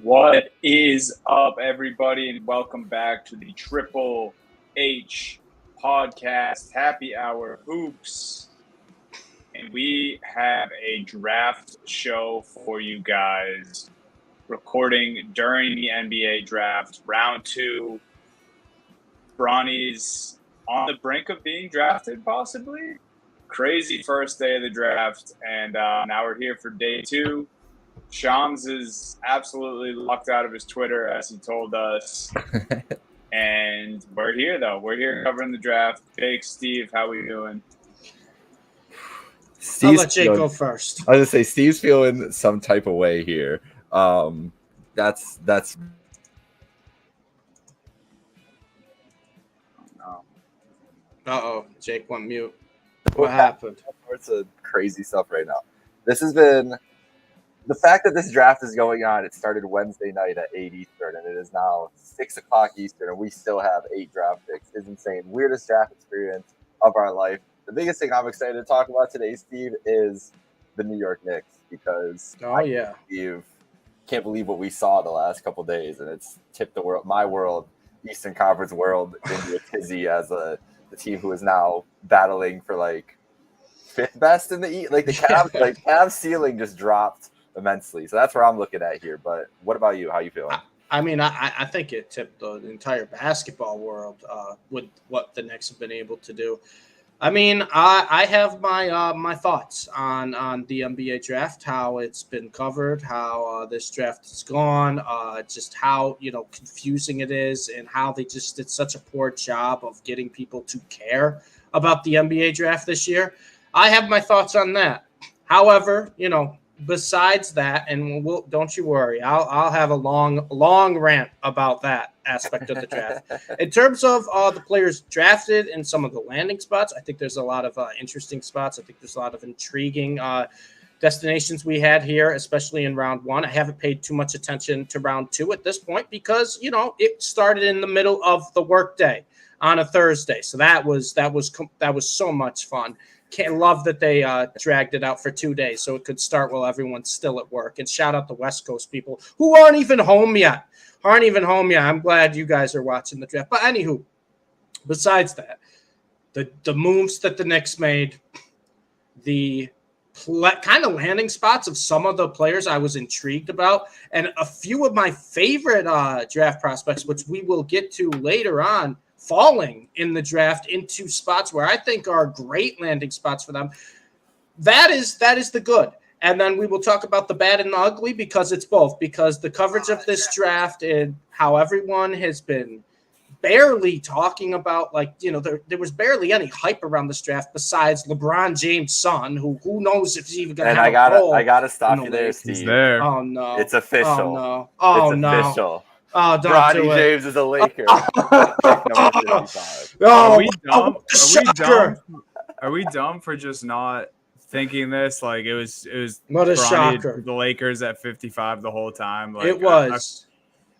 What is up, everybody, and welcome back to the Triple H podcast, Happy Hour Hoops. And we have a draft show for you guys, recording during the NBA draft, round 2. Bronny's on the brink of being drafted, possibly. Crazy first day of the draft, and now we're here for day 2. Shams is absolutely locked out of his Twitter, as he told us. And we're here, though. We're here covering the draft. Jake, Steve, how we doing? I'll let Jake go first. I was going to say, Steve's feeling some type of way here. That's Uh-oh, Jake went mute. What happened? It's a crazy stuff right now. This has been the fact that this draft is going on. It started Wednesday night at 8 Eastern, and it is now 6 o'clock Eastern, and we still have 8 draft picks. It's insane. Weirdest draft experience of our life. The biggest thing I'm excited to talk about today, Steve, is the New York Knicks, because can't believe what we saw the last couple of days, and it's tipped the world, my world, Eastern Conference world, into a tizzy as the team who is now battling for like 5th best in the East. Like the Cavs ceiling just dropped immensely. So that's where I'm looking at here. But what about you? How you feeling? I mean, I think it tipped the entire basketball world with what the Knicks have been able to do. I mean, I have my thoughts on the NBA draft, how it's been covered, how this draft has gone, just how confusing it is, and how they just did such a poor job of getting people to care about the NBA draft this year. I have my thoughts on that. However, besides that, and don't you worry, I'll have a long rant about that aspect of the draft. In terms of the players drafted and some of the landing spots, I think there's a lot of interesting spots. I think there's a lot of intriguing destinations we had here, especially in round 1. I haven't paid too much attention to round 2 at this point because it started in the middle of the workday on a Thursday, so that was so much fun. Can't love that they dragged it out for 2 days so it could start while everyone's still at work. And shout out the West Coast people who aren't even home yet. I'm glad you guys are watching the draft. But anywho, besides that, the moves that the Knicks made, the kind of landing spots of some of the players I was intrigued about, and a few of my favorite draft prospects, which we will get to later on, falling in the draft into spots where I think are great landing spots for them. That is the good. And then we will talk about the bad and the ugly, because it's both. Because the coverage of this draft and how everyone has been barely talking about, there was barely any hype around this draft besides LeBron James' son, who knows if he's even going to have a role. I gotta stop you there, Steve. He's there. Oh, no. It's official. Oh, no. Oh, it's no. official. Oh, don't Bronny do it. James is a Laker. Are we dumb for just not thinking this? Like it was what a Bronny, shocker. The Lakers at 55 the whole time. Like, it was.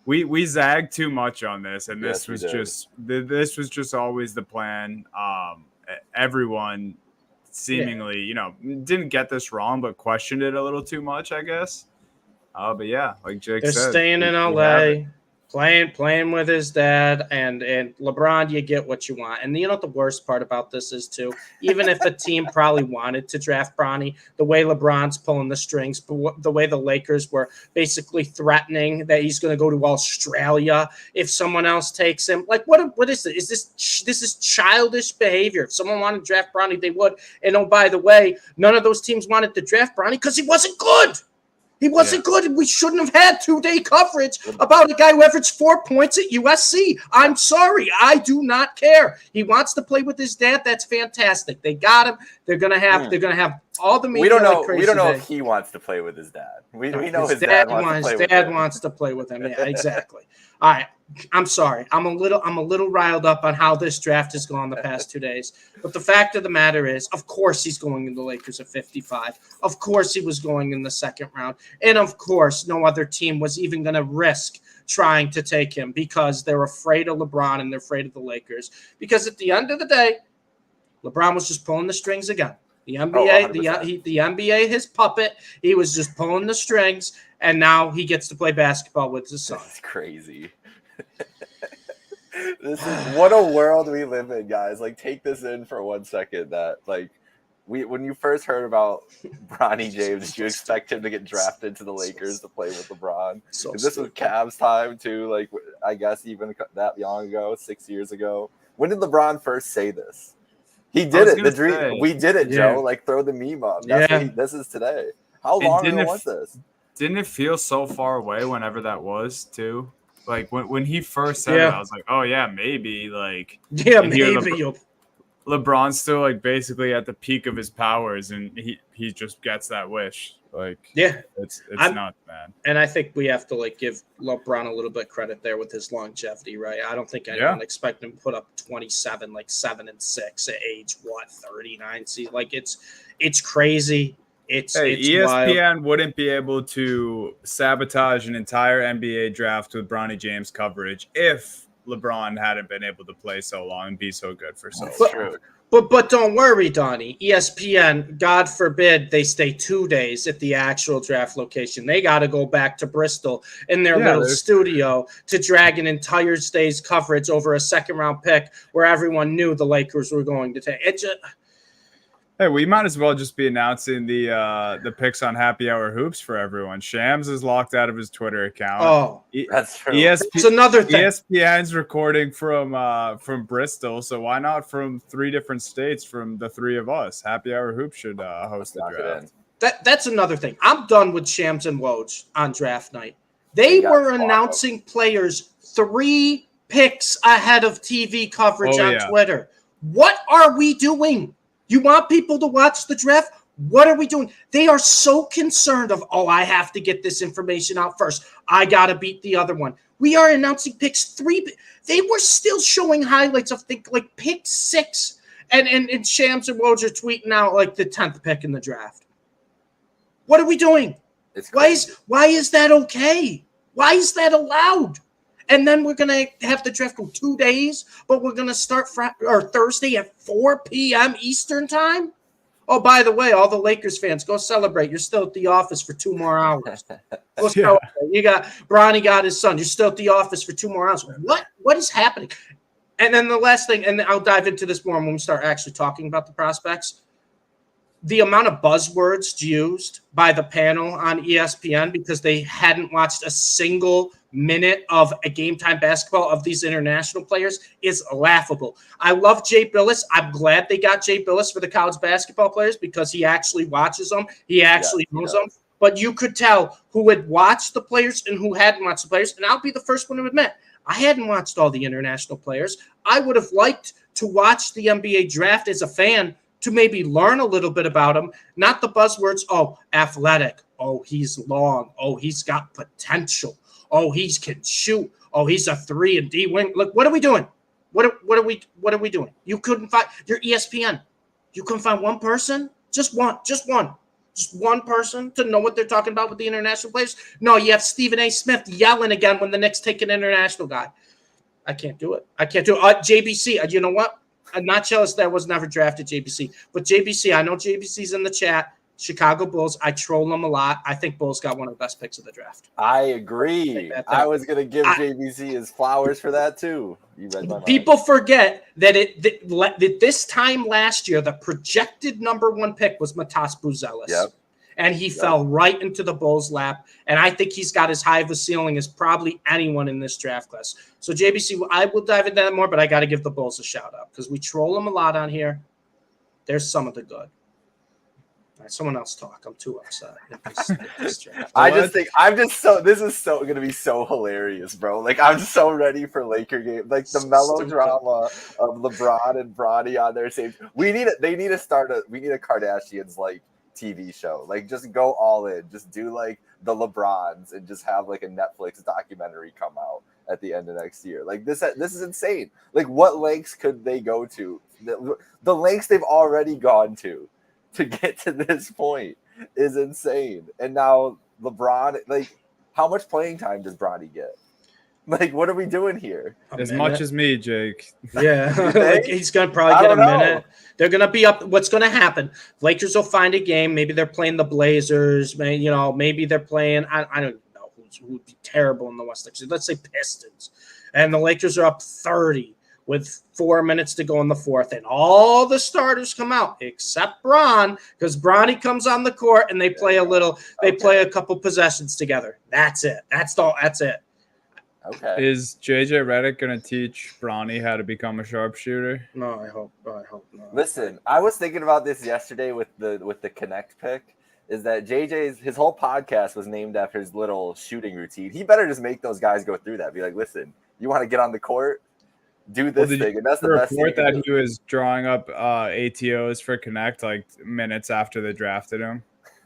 We zagged too much on this, and Yes, this was just always the plan. Everyone seemingly, didn't get this wrong, but questioned it a little too much, I guess. But yeah, like Jake They're said, staying in LA, playing with his dad, and LeBron, you get what you want. And what the worst part about this is too, even if a team probably wanted to draft Bronny, the way LeBron's pulling the strings, the way the Lakers were basically threatening that he's going to go to Australia if someone else takes him. Like, what is it? This is childish behavior. If someone wanted to draft Bronny, they would. And oh, by the way, none of those teams wanted to draft Bronny because he wasn't good. He wasn't good. We shouldn't have had 2-day coverage about a guy who averaged 4 points at USC. I'm sorry. I do not care. He wants to play with his dad. That's fantastic. They got him. They're gonna have all the media. We don't know today. if he wants to play with his dad. We know his dad wants to play with him. Yeah, exactly. All right. I'm sorry. I'm a little riled up on how this draft has gone the past 2 days. But the fact of the matter is, of course, he's going in the Lakers at 55. Of course, he was going in the second round. And of course, no other team was even going to risk trying to take him because they're afraid of LeBron and they're afraid of the Lakers. Because at the end of the day, LeBron was just pulling the strings again. The NBA, 100%. the NBA, his puppet. He was just pulling the strings, and now he gets to play basketball with his son. This is crazy. This is what a world we live in, guys. Like, take this in for 1 second. That when you first heard about Bronny James, did you expect him to get drafted to the Lakers to play with LeBron? So This was Cavs time too. Like, I guess even that long ago, 6 years ago. When did LeBron first say this? He did it. The dream. We did it, Joe. Like, throw the meme up. That's what this is today. How long ago was this? Didn't it feel so far away whenever that was too? Like when he first said it, I was like, oh yeah, maybe. Like maybe. LeBron's still like basically at the peak of his powers, and he just gets that wish. Like it's not bad. And I think we have to like give LeBron a little bit credit there with his longevity, right? I don't think anyone expect him to put up 27, like 7 and 6 at age 39. See, like it's crazy. It's ESPN wild. Wouldn't be able to sabotage an entire NBA draft with Bronny James coverage if LeBron hadn't been able to play so long and be so good for so long. But don't worry, Donnie. ESPN, God forbid, they stay 2 days at the actual draft location. They got to go back to Bristol in their little studio to drag an entire day's coverage over a second-round pick where everyone knew the Lakers were going to take it. Hey, we might as well just be announcing the picks on Happy Hour Hoops for everyone. Shams is locked out of his Twitter account. Oh, that's true. That's another thing. ESPN's recording from Bristol, so why not from 3 different states from the 3 of us? Happy Hour Hoops should host the draft. That's another thing. I'm done with Shams and Woj on draft night. They were announcing players 3 picks ahead of TV coverage on Twitter. What are we doing? You want people to watch the draft? What are we doing? They are so concerned of, I have to get this information out first. I got to beat the other one. We are announcing picks 3. They were still showing highlights of like pick 6. And Shams and Woj are tweeting out like the 10th pick in the draft. What are we doing? Why is that okay? Why is that allowed? And then we're going to have the draft go 2 days, but we're going to start Thursday at 4 p.m. Eastern time? Oh, by the way, all the Lakers fans, go celebrate. You're still at the office for 2 more hours. Go celebrate. Bronny got his son. You're still at the office for 2 more hours. What is happening? And then the last thing, and I'll dive into this more when we start actually talking about the prospects. The amount of buzzwords used by the panel on ESPN because they hadn't watched a single minute of a game time basketball of these international players is laughable. I love Jay Billis. I'm glad they got Jay Billis for the college basketball players because he actually watches them. He actually knows them. But you could tell who had watched the players and who hadn't watched the players. And I'll be the first one to admit, I hadn't watched all the international players. I would have liked to watch the NBA draft as a fan to maybe learn a little bit about him, not the buzzwords, athletic, he's long, he's got potential, he can shoot, he's a 3 and D wing. Look, what are we doing? What are we doing? You couldn't find your ESPN. You couldn't find one person? Just one person to know what they're talking about with the international players? No, you have Stephen A. Smith yelling again when the Knicks take an international guy. I can't do it. JBC, you know what? I'm not jealous that I was never drafted JBC. But JBC, I know JBC's in the chat. Chicago Bulls, I troll them a lot. I think Bulls got one of the best picks of the draft. I agree. I was going to give JBC his flowers for that too. You read my mind. People forget that this time last year, the projected number 1 pick was Matas Buzelis. Yep. And he fell right into the Bulls' lap. And I think he's got as high of a ceiling as probably anyone in this draft class. So, JBC, I will dive into that more, but I got to give the Bulls a shout-out because we troll them a lot on here. There's some of the good. All right, someone else talk. I'm too upset. This draft. This is so going to be so hilarious, bro. Like, I'm so ready for Laker game. Like, the melodrama of LeBron and Bronny on their same. We need a Kardashians, like, TV show. Like, just go all in. Just do like the LeBrons and just have like a Netflix documentary come out at the end of next year. Like, this is insane. Like, what lengths could they go to? The lengths they've already gone to get to this point is insane. And now LeBron, like, how much playing time does Bronny get? Like, what are we doing here? As much as me, Jake. Yeah, like he's gonna probably get a minute. They're gonna be up. What's gonna happen? Lakers will find a game. Maybe they're playing the Blazers. Maybe they're playing. I don't know who would be terrible in the West. Let's say Pistons, and the Lakers are up 30 with 4 minutes to go in the fourth, and all the starters come out except Bron, because Bronny comes on the court and they play a little. They play a couple possessions together. That's it. That's it. Okay. Is JJ Redick going to teach Bronny how to become a sharpshooter? No, I hope not. Listen, I was thinking about this yesterday with the Connect pick. Is that his whole podcast was named after his little shooting routine. He better just make those guys go through that. Be like, listen, you want to get on the court, do this thing, and that's the best thing. Report that he was drawing up ATOs for Connect like minutes after they drafted him.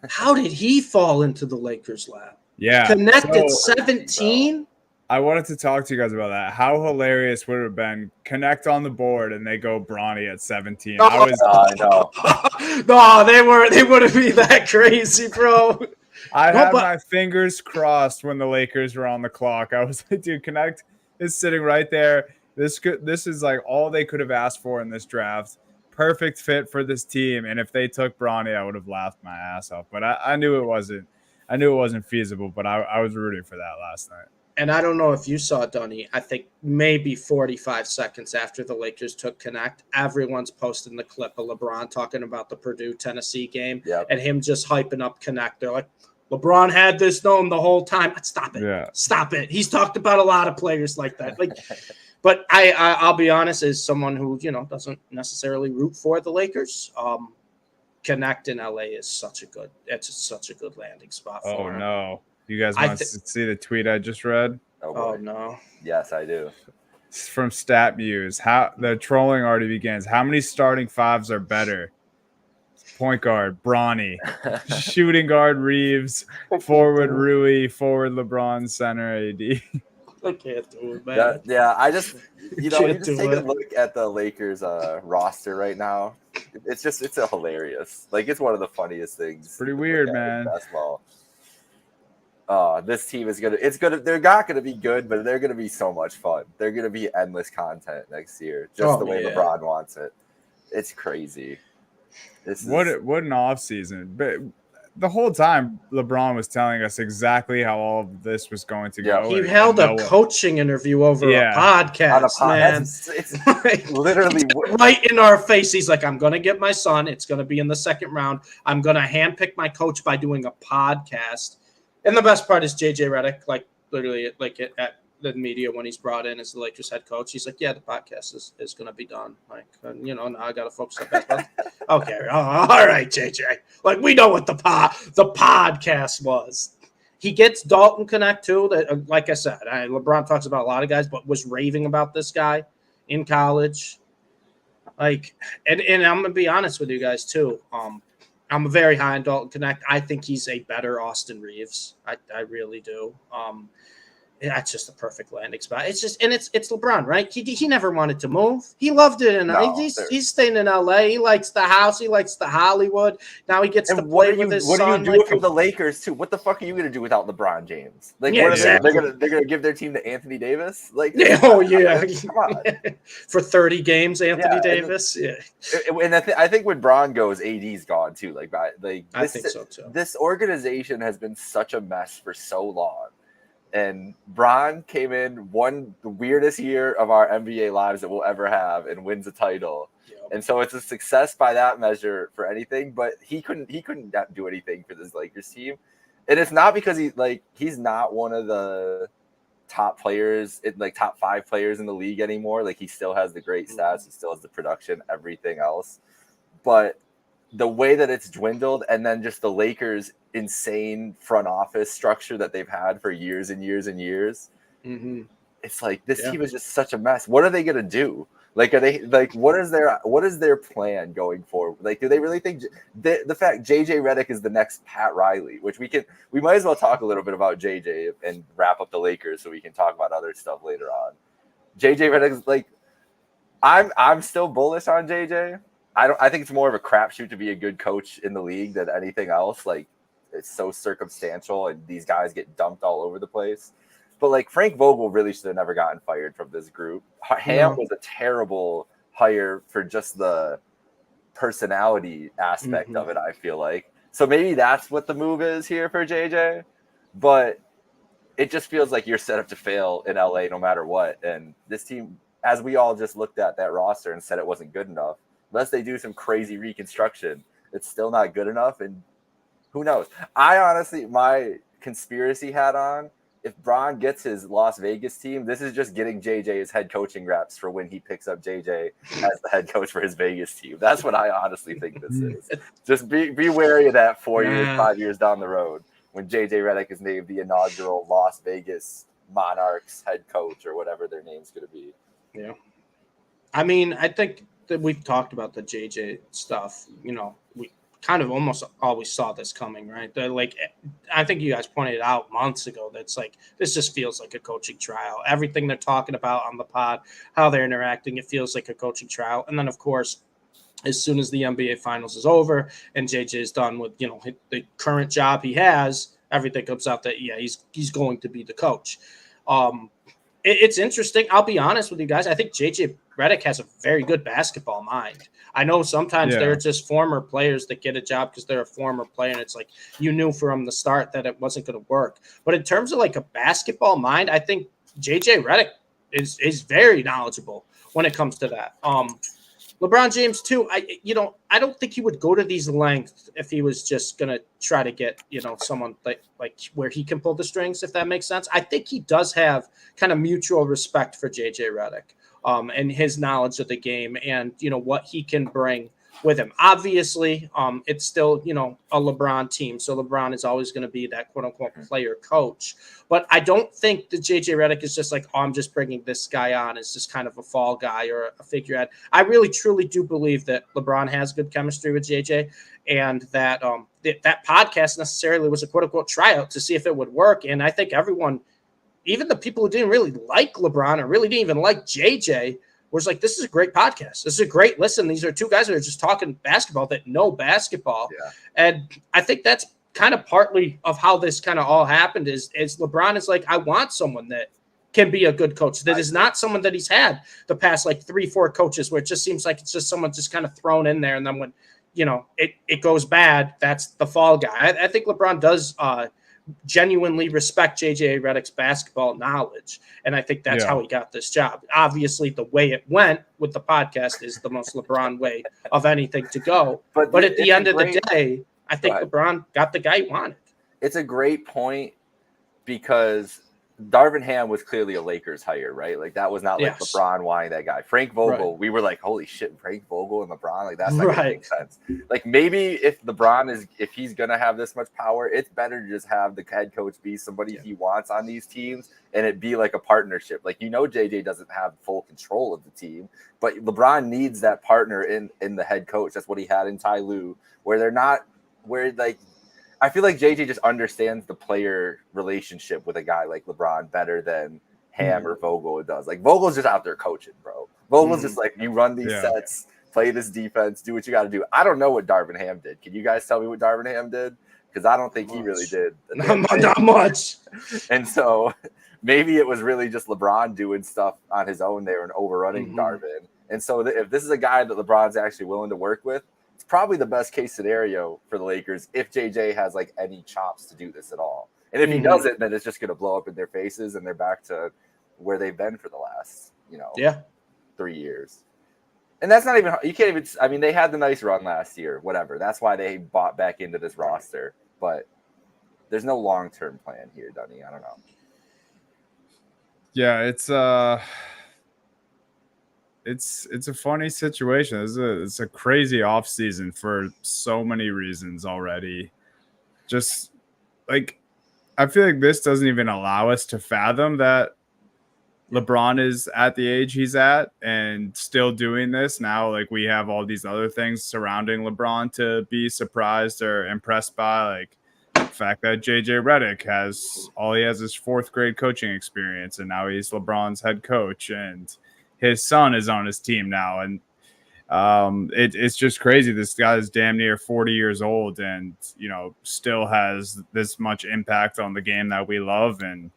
How did he fall into the Lakers' lap? Yeah, Connect at 17. I wanted to talk to you guys about that. How hilarious would it have been? Connect on the board and they go Bronny at 17. I know. No, they wouldn't be that crazy, bro. I had my fingers crossed when the Lakers were on the clock. I was like, dude, Connect is sitting right there. This is like all they could have asked for in this draft. Perfect fit for this team. And if they took Bronny, I would have laughed my ass off. But I knew it wasn't. I knew it wasn't feasible. But I was rooting for that last night. And I don't know if you saw, Dunny, I think maybe 45 seconds after the Lakers took Connect, everyone's posting the clip of LeBron talking about the Purdue-Tennessee game and him just hyping up Connect. They're like, LeBron had this known the whole time. Stop it. Yeah. Stop it. He's talked about a lot of players like that. But I'll be honest, as someone who, doesn't necessarily root for the Lakers, Connect in LA is such a good landing spot for him. No. You guys want to see the tweet I just read? Oh no. Yes, I do. It's from StatMuse. How the trolling already begins. How many starting fives are better? Point guard, Bronny. Shooting guard, Reeves. Forward, Rui. Forward, LeBron. Center, AD. I can't do it, man. I just, you just take a look at the Lakers roster right now. It's hilarious. Like, it's one of the funniest things. Pretty weird, man. Basketball. This team they're not gonna be good, but they're gonna be so much fun. They're gonna be endless content next year, just the way LeBron wants it. It's crazy. What an off season. But the whole time LeBron was telling us exactly how all of this was going to go. He held a coaching interview over a podcast, man. It's literally right in our face. He's like, I'm going to get my son. It's going to be in the second round. I'm going to handpick my coach by doing a podcast. And the best part is JJ Redick, literally at the media when he's brought in as the Lakers head coach. He's like, yeah, the podcast is going to be done. Now I got to focus on basketball. Okay. All right, JJ. We know what the podcast was. He gets Dalton Connect too. That, like I said, LeBron talks about a lot of guys, but was raving about this guy in college. And I'm going to be honest with you guys too. I'm very high on Dalton Connect. I think he's a better Austin Reeves. I really do. That's just a perfect landing spot. It's LeBron, right? He never wanted to move. He loved it, and he's staying in LA. He likes the house. He likes the Hollywood. Now he gets to play with his son. What are you doing for the Lakers too? What the fuck are you gonna do without LeBron James? They're gonna give their team to Anthony Davis? Come on. For 30 games, Anthony Davis. And I think when Bron goes, AD's gone too. I think so too. This organization has been such a mess for so long. And Bron came in, won the weirdest year of our NBA lives that we'll ever have, and wins a title. Yep. And so it's a success by that measure for anything. But he couldn't do anything for this Lakers team, and it's not because he's not one of the top players, top 5 players in the league anymore. He still has the great stats, he still has the production, everything else. But the way that it's dwindled, and then just the Lakers' insane front office structure that they've had for years and years and years, it's this team is just such a mess. What are they gonna do? Are they what is their plan going forward? Do they really think the fact JJ Redick is the next Pat Riley, which we might as well talk a little bit about JJ and wrap up the Lakers so we can talk about other stuff later on. JJ Redick is I'm still bullish on JJ. I think it's more of a crapshoot to be a good coach in the league than anything else. It's so circumstantial, and these guys get dumped all over the place. But like Frank Vogel really should have never gotten fired from this group. Ham was a terrible hire for just the personality aspect of it, I feel like. So maybe that's what the move is here for JJ. But it just feels like you're set up to fail in LA no matter what. And this team, as we all just looked at that roster and said it wasn't good enough, unless they do some crazy reconstruction, it's still not good enough. And who knows? I honestly, my conspiracy hat on, if Bron gets his Las Vegas team, this is just getting JJ his head coaching reps for when he picks up JJ as the head coach for his Vegas team. That's what I honestly think this is. Just be wary of that 4 years, 5 years down the road when JJ Redick is named the inaugural Las Vegas Monarchs head coach or whatever their name's going to be. Yeah. I mean, I think that we've talked about the JJ stuff. You know, we kind of almost always saw this coming, right? Like, I think you guys pointed out months ago that's like, this just feels like a coaching trial. Everything they're talking about on the pod, how they're interacting, it feels like a coaching trial. And then, of course, as soon as the NBA Finals is over and JJ is done with, you know, the current job he has, everything comes out that, yeah, he's going to be the coach. It's interesting. I'll be honest with you guys. I think JJ Redick has a very good basketball mind. I know sometimes they're just former players that get a job because they're a former player, and it's like you knew from the start that it wasn't going to work. But in terms of like a basketball mind, I think JJ Redick is very knowledgeable when it comes to that. LeBron James too. I don't think he would go to these lengths if he was just gonna try to get, you know, someone like where he can pull the strings, if that makes sense. I think he does have kind of mutual respect for JJ Redick, and his knowledge of the game and, you know, what he can bring with him. Obviously, it's still, you know, a LeBron team, so LeBron is always going to be that quote unquote player coach. But I don't think that JJ Redick is just like, oh, I'm just bringing this guy on as just kind of a fall guy or a figurehead. I really truly do believe that LeBron has good chemistry with JJ, and that that podcast necessarily was a quote unquote tryout to see if it would work. And I think everyone, even the people who didn't really like LeBron or really didn't even like JJ, was like, this is a great podcast. This is a great listen. These are two guys that are just talking basketball that know basketball. Yeah. And I think that's kind of partly of how this kind of all happened is LeBron is like, I want someone that can be a good coach. That is not someone that he's had the past like 3-4 coaches where it just seems like it's just someone just kind of thrown in there. And then when, you know, it goes bad, that's the fall guy. I think LeBron does genuinely respect JJ Redick's basketball knowledge, and I think that's how he got this job. Obviously, the way it went with the podcast is the most LeBron way of anything to go. But at the end of the day, I think LeBron got the guy he wanted. It's a great point because Darvin Ham was clearly a Lakers hire, right? Like that was not like LeBron wanting that guy. Frank Vogel, we were like, holy shit, Frank Vogel and LeBron, like that's not gonna make sense. Like maybe if LeBron if he's gonna have this much power, it's better to just have the head coach be somebody he wants on these teams and it be like a partnership. Like, you know, JJ doesn't have full control of the team, but LeBron needs that partner in the head coach. That's what he had in Ty Lue, I feel like JJ just understands the player relationship with a guy like LeBron better than Ham or Vogel does. Like Vogel's just out there coaching, bro. Vogel's just like, you run these sets, play this defense, do what you got to do. I don't know what Darvin Ham did. Can you guys tell me what Darvin Ham did? Because I don't think he really did. Not much. And so maybe it was really just LeBron doing stuff on his own there and overrunning Darvin. And so if this is a guy that LeBron's actually willing to work with, it's probably the best case scenario for the Lakers if JJ has like any chops to do this at all. And if he doesn't, then it's just going to blow up in their faces and they're back to where they've been for the last, 3 years. And that's not even, you can't even, I mean, they had the nice run last year, whatever. That's why they bought back into this roster. But there's no long-term plan here, Dunny. I don't know. Yeah, it's a funny situation. It's a crazy offseason for so many reasons already. Just like, I feel like this doesn't even allow us to fathom that LeBron is at the age he's at and still doing this now. Like, we have all these other things surrounding LeBron to be surprised or impressed by, like the fact that JJ Redick has is fourth grade coaching experience, and now he's LeBron's head coach, and his son is on his team now. And it's just crazy. This guy is damn near 40 years old and, still has this much impact on the game that we love. And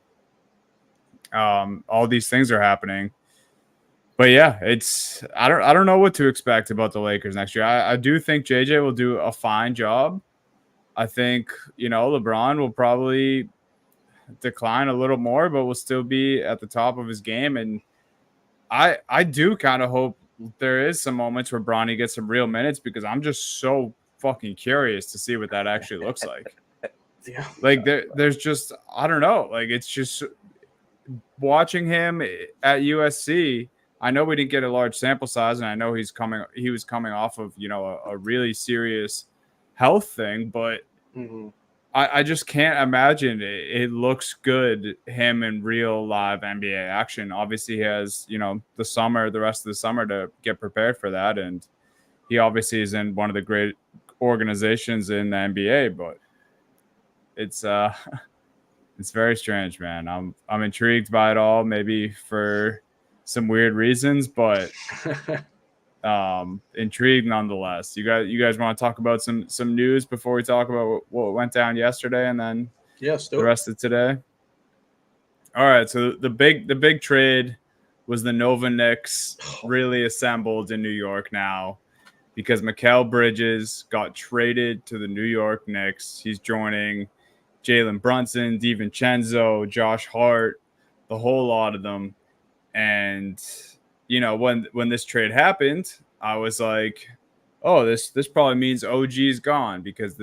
All these things are happening. But yeah, I don't know what to expect about the Lakers next year. I do think JJ will do a fine job. I think, LeBron will probably decline a little more, but will still be at the top of his game. And I do kind of hope there is some moments where Bronny gets some real minutes, because I'm just so fucking curious to see what that actually looks like. Yeah. Like there's just, I don't know. Like, it's just watching him at USC. I know we didn't get a large sample size, and I know he was coming off of, a really serious health thing, but I just can't imagine it looks good, him in real live NBA action. Obviously he has, the rest of the summer to get prepared for that. And he obviously is in one of the great organizations in the NBA, but it's very strange, man. I'm intrigued by it all, maybe for some weird reasons, but intrigued nonetheless. You guys want to talk about some news before we talk about what went down yesterday, and then the rest of today? All right, so the big trade was the Nova Knicks really assembled in New York now, because Mikal Bridges got traded to the New York Knicks. He's joining Jalen Brunson, DiVincenzo, Josh Hart, the whole lot of them. And when this trade happened, I was like, oh, this probably means OG is gone, because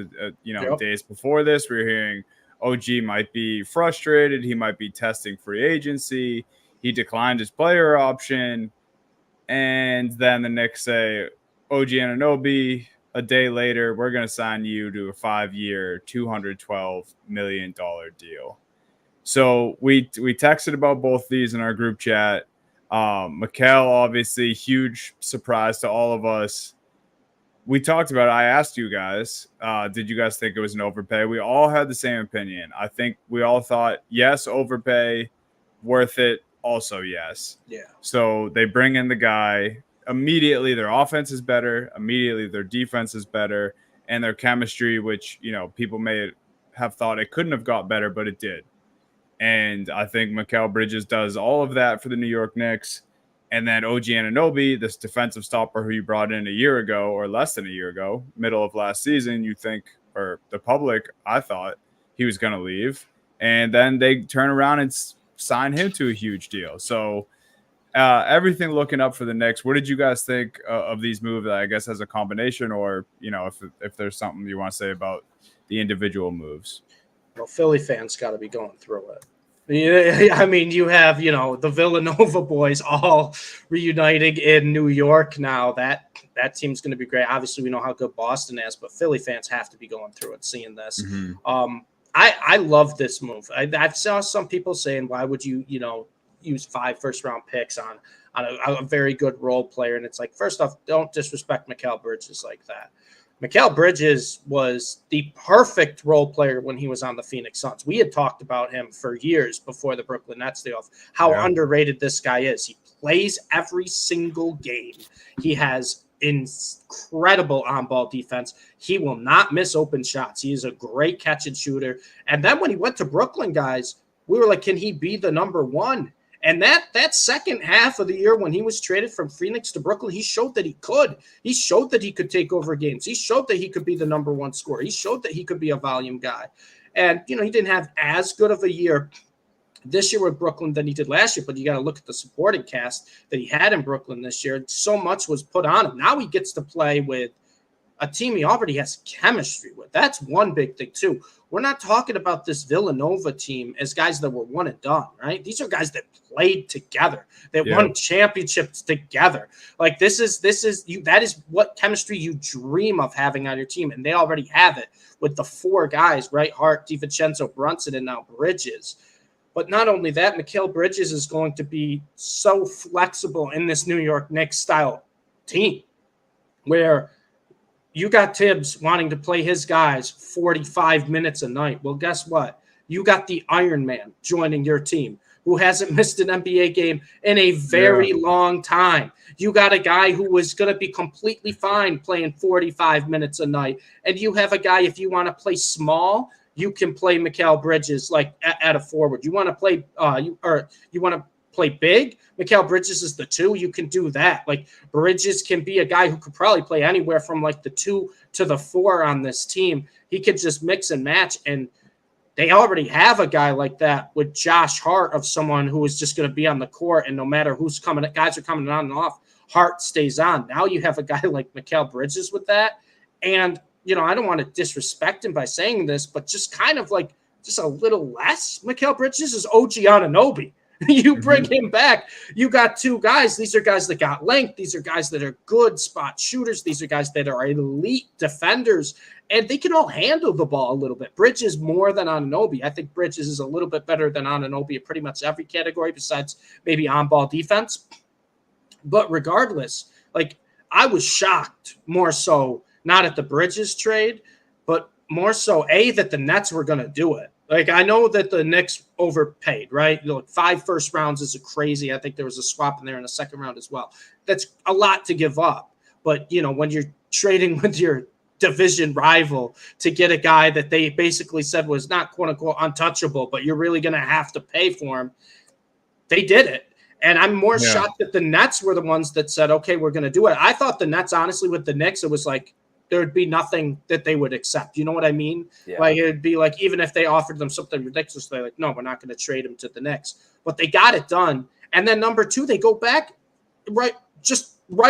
days before this, we were hearing OG might be frustrated. He might be testing free agency. He declined his player option. And then the Knicks say, OG Anunoby, a day later, we're going to sign you to a 5-year, $212 million deal. So we texted about both these in our group chat. Mikal, obviously, huge surprise to all of us. We talked about it. I asked you guys, did you guys think it was an overpay? We all had the same opinion. I think we all thought, yes, overpay, worth it, also yes. Yeah. So they bring in the guy. Immediately, their offense is better. Immediately, their defense is better. And their chemistry, which, people may have thought it couldn't have got better, but it did. And I think Mikal Bridges does all of that for the New York Knicks. And then OG Anunoby, this defensive stopper who you brought in a year ago, or less than a year ago, middle of last season, you think, or the public, I thought he was going to leave. And then they turn around and sign him to a huge deal. So everything looking up for the Knicks. What did you guys think of these moves, I guess, as a combination, or, if there's something you want to say about the individual moves? Well, Philly fans got to be going through it. I mean, you have, the Villanova boys all reuniting in New York now. That team's going to be great. Obviously, we know how good Boston is, but Philly fans have to be going through it, seeing this. Mm-hmm. I love this move. I've saw some people saying, why would you, use 5 first-round picks on a very good role player? And it's like, first off, don't disrespect Mikal Bridges like that. Mikal Bridges was the perfect role player when he was on the Phoenix Suns. We had talked about him for years before the Brooklyn Nets deal, how underrated this guy is. He plays every single game. He has incredible on-ball defense. He will not miss open shots. He is a great catch and shooter. And then when he went to Brooklyn, guys, we were like, can he be the number one? And that second half of the year when he was traded from Phoenix to Brooklyn, he showed that he could. He showed that he could take over games. He showed that he could be the number one scorer. He showed that he could be a volume guy. And, he didn't have as good of a year this year with Brooklyn than he did last year, but you got to look at the supporting cast that he had in Brooklyn this year. So much was put on him. Now he gets to play with a team he already has chemistry with. That's one big thing, too. We're not talking about this Villanova team as guys that were one and done, right? These are guys that played together, that won championships together. Like that is what chemistry you dream of having on your team, and they already have it with the 4 guys, right? Hart, DiVincenzo, Brunson, and now Bridges. But not only that, Mikal Bridges is going to be so flexible in this New York Knicks style team, where you got Tibbs wanting to play his guys 45 minutes a night. Well, guess what? You got the Iron Man joining your team who hasn't missed an NBA game in a very long time. You got a guy who was going to be completely fine playing 45 minutes a night. And you have a guy, if you want to play small, you can play Mikal Bridges like at a forward. You want to play you want to play big, Mikal Bridges is the 2. You can do that. Like Bridges can be a guy who could probably play anywhere from like the 2 to the 4 on this team. He could just mix and match, and they already have a guy like that with Josh Hart, of someone who is just going to be on the court, and no matter who's coming, guys are coming on and off, Hart stays on. Now you have a guy like Mikal Bridges with that, and I don't want to disrespect him by saying this, but just kind of like just a little less Mikal Bridges is OG Anunoby. You bring him back. You got 2 guys. These are guys that got length. These are guys that are good spot shooters. These are guys that are elite defenders, and they can all handle the ball a little bit. Bridges more than Anunoby. I think Bridges is a little bit better than Anunoby in pretty much every category besides maybe on-ball defense. But regardless, like I was shocked more so not at the Bridges trade, but more so that the Nets were going to do it. Like, I know that the Knicks overpaid, right? 5 first rounds is crazy. I think there was a swap in there in the second round as well. That's a lot to give up. But, when you're trading with your division rival to get a guy that they basically said was not quote unquote untouchable, but you're really going to have to pay for him, they did it. And I'm more shocked that the Nets were the ones that said, okay, we're going to do it. I thought the Nets, honestly, with the Knicks, it was like, there would be nothing that they would accept. You know what I mean? Yeah. Like, it would be like, even if they offered them something ridiculous, they're like, no, we're not going to trade him to the Knicks. But they got it done. And then number 2, they go back right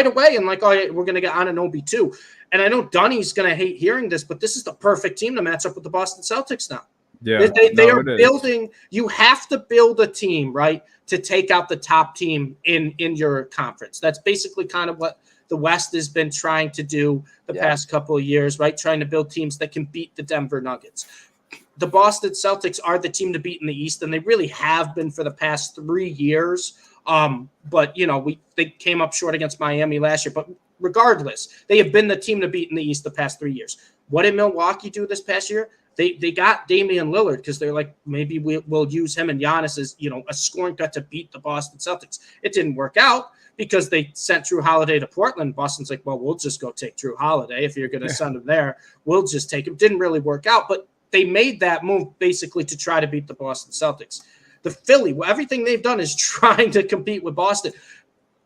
away and like, oh, yeah, we're going to get Anunoby too. And I know Dunny's going to hate hearing this, but this is the perfect team to match up with the Boston Celtics now. Yeah, they are building. You have to build a team, right, to take out the top team in your conference. That's basically kind of what the West has been trying to do the past couple of years, right? Trying to build teams that can beat the Denver Nuggets. The Boston Celtics are the team to beat in the East, and they really have been for the past 3 years. But they came up short against Miami last year. But regardless, they have been the team to beat in the East the past 3 years. What did Milwaukee do this past year? They got Damian Lillard because they're like, maybe we'll use him and Giannis as a scoring threat to beat the Boston Celtics. It didn't work out because they sent Drew Holiday to Portland. Boston's like, well, we'll just go take Drew Holiday. If you're going to send him there, we'll just take him. Didn't really work out, but they made that move basically to try to beat the Boston Celtics. The Philly, everything they've done is trying to compete with Boston.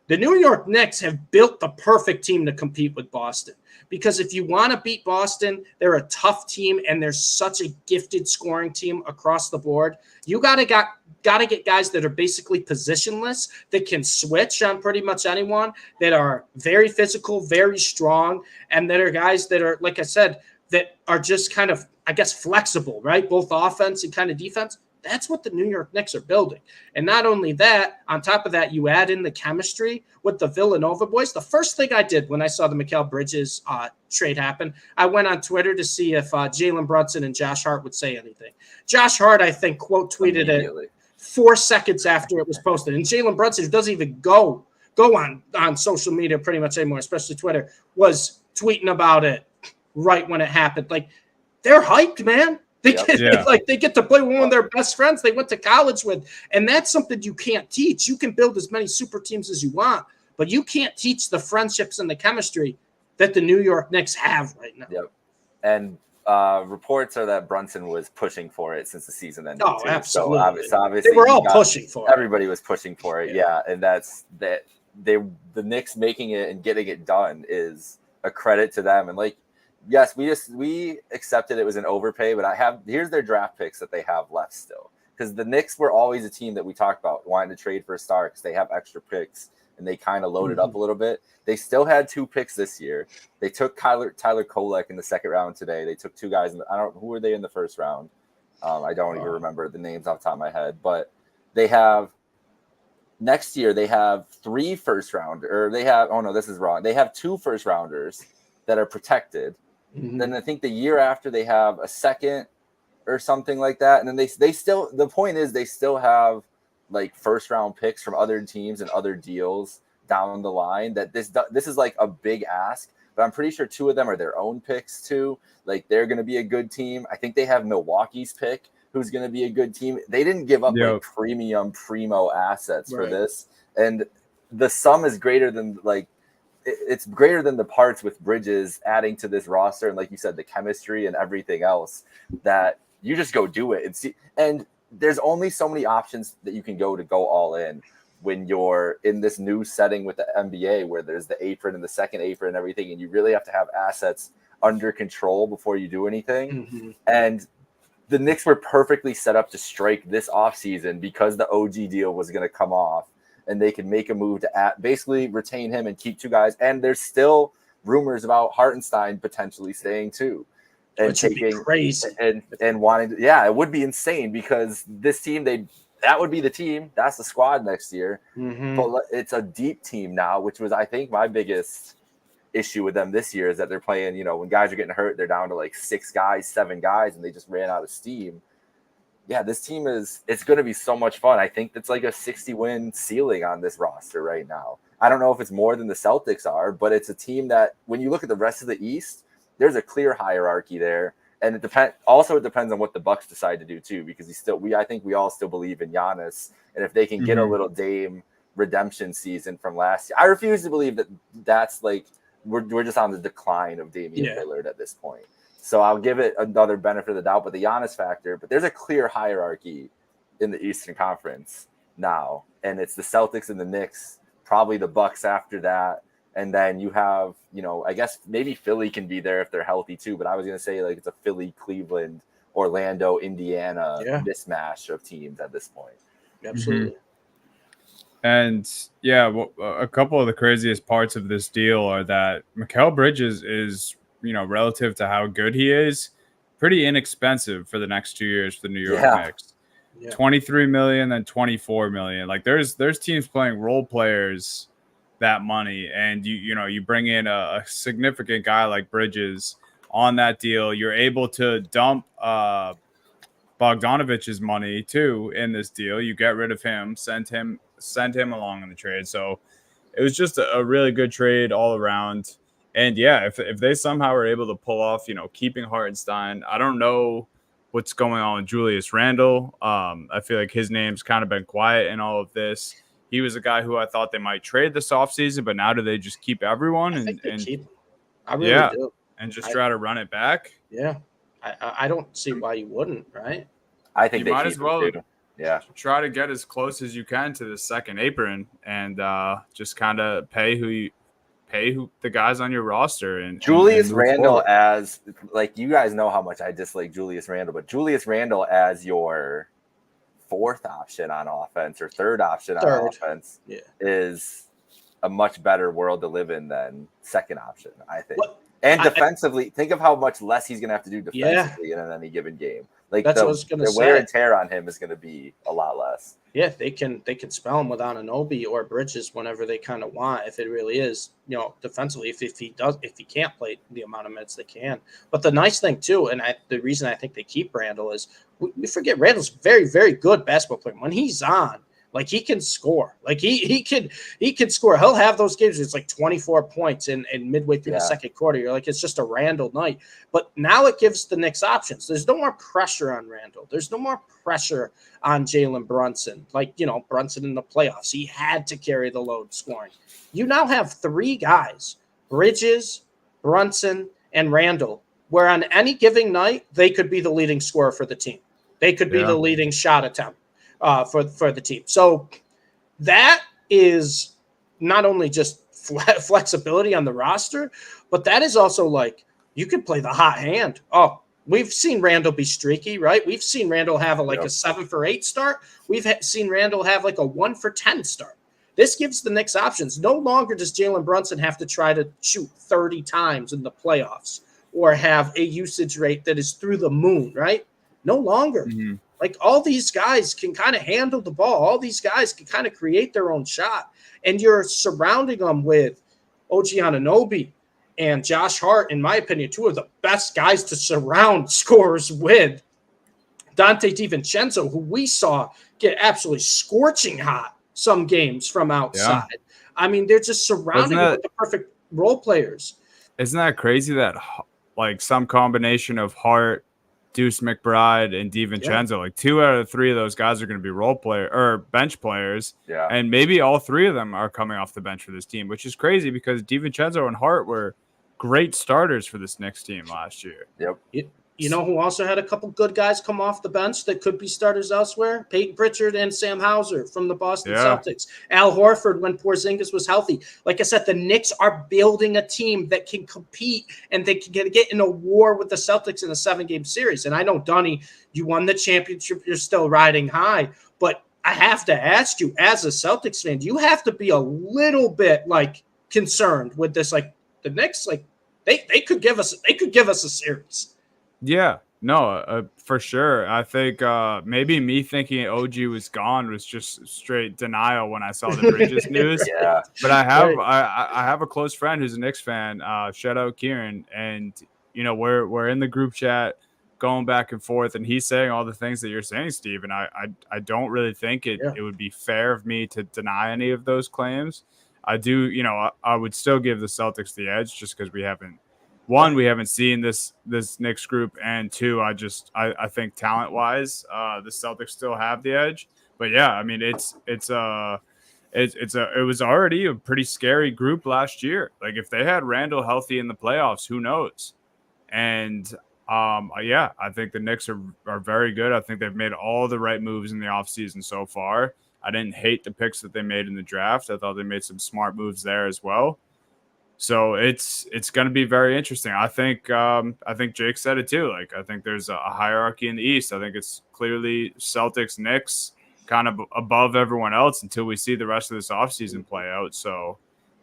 The New York Knicks have built the perfect team to compete with Boston. Because if you want to beat Boston, they're a tough team, and they're such a gifted scoring team across the board. You gotta get guys that are basically positionless, that can switch on pretty much anyone, that are very physical, very strong, and that are guys that are, like I said, that are just kind of, I guess, flexible, right? Both offense and kind of defense. That's what the New York Knicks are building. And not only that, on top of that, you add in the chemistry with the Villanova boys. The first thing I did when I saw the Mikal Bridges trade happen, I went on Twitter to see if Jalen Brunson and Josh Hart would say anything. Josh Hart, I think, quote tweeted it 4 seconds after it was posted. And Jalen Brunson, who doesn't even go on social media pretty much anymore, especially Twitter, was tweeting about it right when it happened. Like, they're hyped, man. They get to play with one of their best friends they went to college with. And that's something you can't teach. You can build as many super teams as you want, but you can't teach the friendships and the chemistry that the New York Knicks have right now. Yep. And reports are that Brunson was pushing for it since the season ended. Oh, too. absolutely. So obviously they were all pushing for it. Everybody was pushing for it. Yeah. And the Knicks making it and getting it done is a credit to them. And yes, we accepted it was an overpay, but here's their draft picks that they have left still. Because the Knicks were always a team that we talked about wanting to trade for a star because they have extra picks and they kind of loaded up a little bit. They still had 2 picks this year. They took Tyler Kolek in the second round today. They took 2 guys who were they in the first round? I don't even remember the names off the top of my head, but they have next year they have 3 first rounders. They have 2 first rounders that are protected. Mm-hmm. Then I think the year after they have a second or something like that. And then they still, the point is they still have first round picks from other teams and other deals down the line that this is like a big ask, but I'm pretty sure 2 of them are their own picks too. They're going to be a good team. I think they have Milwaukee's pick, who's going to be a good team. They didn't give up primo assets for this. And the sum is greater than it's greater than the parts with Bridges adding to this roster. And like you said, the chemistry and everything else that you just go do it and see. And there's only so many options that you can go all in when you're in this new setting with the NBA where there's the apron and the second apron and everything, and you really have to have assets under control before you do anything. Mm-hmm. And the Knicks were perfectly set up to strike this offseason because the OG deal was going to come off, and they could make a move to basically retain him and keep two guys. And there's still rumors about Hartenstein potentially staying too. And Which would be crazy. And wanting to, it would be insane because this team, that would be the team. That's the squad next year. Mm-hmm. But it's a deep team now, which was, I think, my biggest issue with them this year is that they're playing, when guys are getting hurt, they're down to like 6 guys, 7 guys, and they just ran out of steam. Yeah, this team it's going to be so much fun. I think that's like a 60-win ceiling on this roster right now. I don't know if it's more than the Celtics are, but it's a team that when you look at the rest of the East, there's a clear hierarchy there. And it depends on what the Bucks decide to do too, because I think we all still believe in Giannis. And if they can get a little Dame redemption season from last year, I refuse to believe that's like we're just on the decline of Damian Lillard at this point. So I'll give it another benefit of the doubt, but the Giannis factor. But there's a clear hierarchy in the Eastern Conference now, and it's the Celtics and the Knicks, probably the Bucks after that. And then you have, I guess maybe Philly can be there if they're healthy too. But I was going to say like it's a Philly, Cleveland, Orlando, Indiana mismatch of teams at this point. Absolutely. And a couple of the craziest parts of this deal are that Mikal Bridges is, relative to how good he is, pretty inexpensive for the next 2 years for the New York Knicks. Yeah. $23 million and $24 million. Like there's teams playing role players that money, and you bring in a significant guy like Bridges on that deal. You're able to dump Bogdanovich's money too in this deal. You get rid of him, send him along in the trade. So it was just a really good trade all around. And if they somehow are able to pull off, keeping Hartenstein, I don't know what's going on with Julius Randle. I feel like his name's kind of been quiet in all of this. He was a guy who I thought they might trade this offseason, but now do they just keep everyone? I think they keep him. I really do. And just try to run it back? Yeah. I don't see why you wouldn't, right? I think you they might as well try to get as close as you can to the second apron and just kind of pay who the guys on your roster. And Julius Randle as, like, you guys know how much I dislike Julius Randle, but Julius Randle as your fourth option on offense or third option on offense is a much better world to live in than second option, I think. And defensively, think of how much less he's going to have to do defensively in any given game. Like that's what I was going to say. The wear and tear on him is going to be a lot less. Yeah, they can spell him with Anunoby or Bridges whenever they kind of want. If it really is, defensively, if he can't play the amount of minutes they can. But the nice thing too, and the reason I think they keep Randle is we forget Randle's very, very good basketball player. When he's on, like he can score. Like he can score. He'll have those games. It's like 24 points in midway through the second quarter. You're like, it's just a Randle night. But now it gives the Knicks options. There's no more pressure on Randle. There's no more pressure on Jalen Brunson. Like, Brunson in the playoffs, he had to carry the load scoring. You now have 3 guys, Bridges, Brunson, and Randle, where on any given night, they could be the leading scorer for the team. They could be the leading shot attempt for the team. So that is not only just flexibility on the roster, but that is also like you could play the hot hand. Oh, we've seen Randle be streaky, right? We've seen Randle have a 7 for 8 start. We've seen Randle have like a 1 for 10 start. This gives the Knicks options. No longer does Jalen Brunson have to try to shoot 30 times in the playoffs or have a usage rate that is through the moon, right? No longer. Mm-hmm. Like all these guys can kind of handle the ball. All these guys can kind of create their own shot. And you're surrounding them with OG Anunoby and Josh Hart, in my opinion, 2 of the best guys to surround scorers with. Dante DiVincenzo, who we saw get absolutely scorching hot some games from outside. Yeah. I mean, they're just surrounding with the perfect role players. Isn't that crazy that like some combination of Hart, Deuce McBride, and DiVincenzo, like 2 out of 3 of those guys are going to be role player or bench players. Yeah. And maybe all 3 of them are coming off the bench for this team, which is crazy because DiVincenzo and Hart were great starters for this Knicks team last year. Yep. You know who also had a couple good guys come off the bench that could be starters elsewhere? Peyton Pritchard and Sam Hauser from the Boston Celtics. Al Horford when Porzingis was healthy. Like I said, the Knicks are building a team that can compete and they can get in a war with the Celtics in a 7-game series. And I know, Donnie, you won the championship. You're still riding high. But I have to ask you, as a Celtics fan, you have to be a little bit, like, concerned with this. Like, the Knicks, like, they could give us a series. Yeah, no, for sure. I think maybe me thinking OG was gone was just straight denial when I saw the Bridges news. Yeah, but I have a close friend who's a Knicks fan. Shout out Kieran, and we're in the group chat going back and forth, and he's saying all the things that you're saying, Steve. And I don't really think it would be fair of me to deny any of those claims. I do, I would still give the Celtics the edge just because we haven't seen this Knicks group, and two, I think talent wise, the Celtics still have the edge. But yeah, I mean, it was already a pretty scary group last year. Like if they had Randall healthy in the playoffs, who knows? And I think the Knicks are very good. I think they've made all the right moves in the offseason so far. I didn't hate the picks that they made in the draft. I thought they made some smart moves there as well. So it's going to be very interesting. I think Jake said it too. Like I think there's a hierarchy in the East. I think it's clearly Celtics, Knicks, kind of above everyone else until we see the rest of this offseason play out. So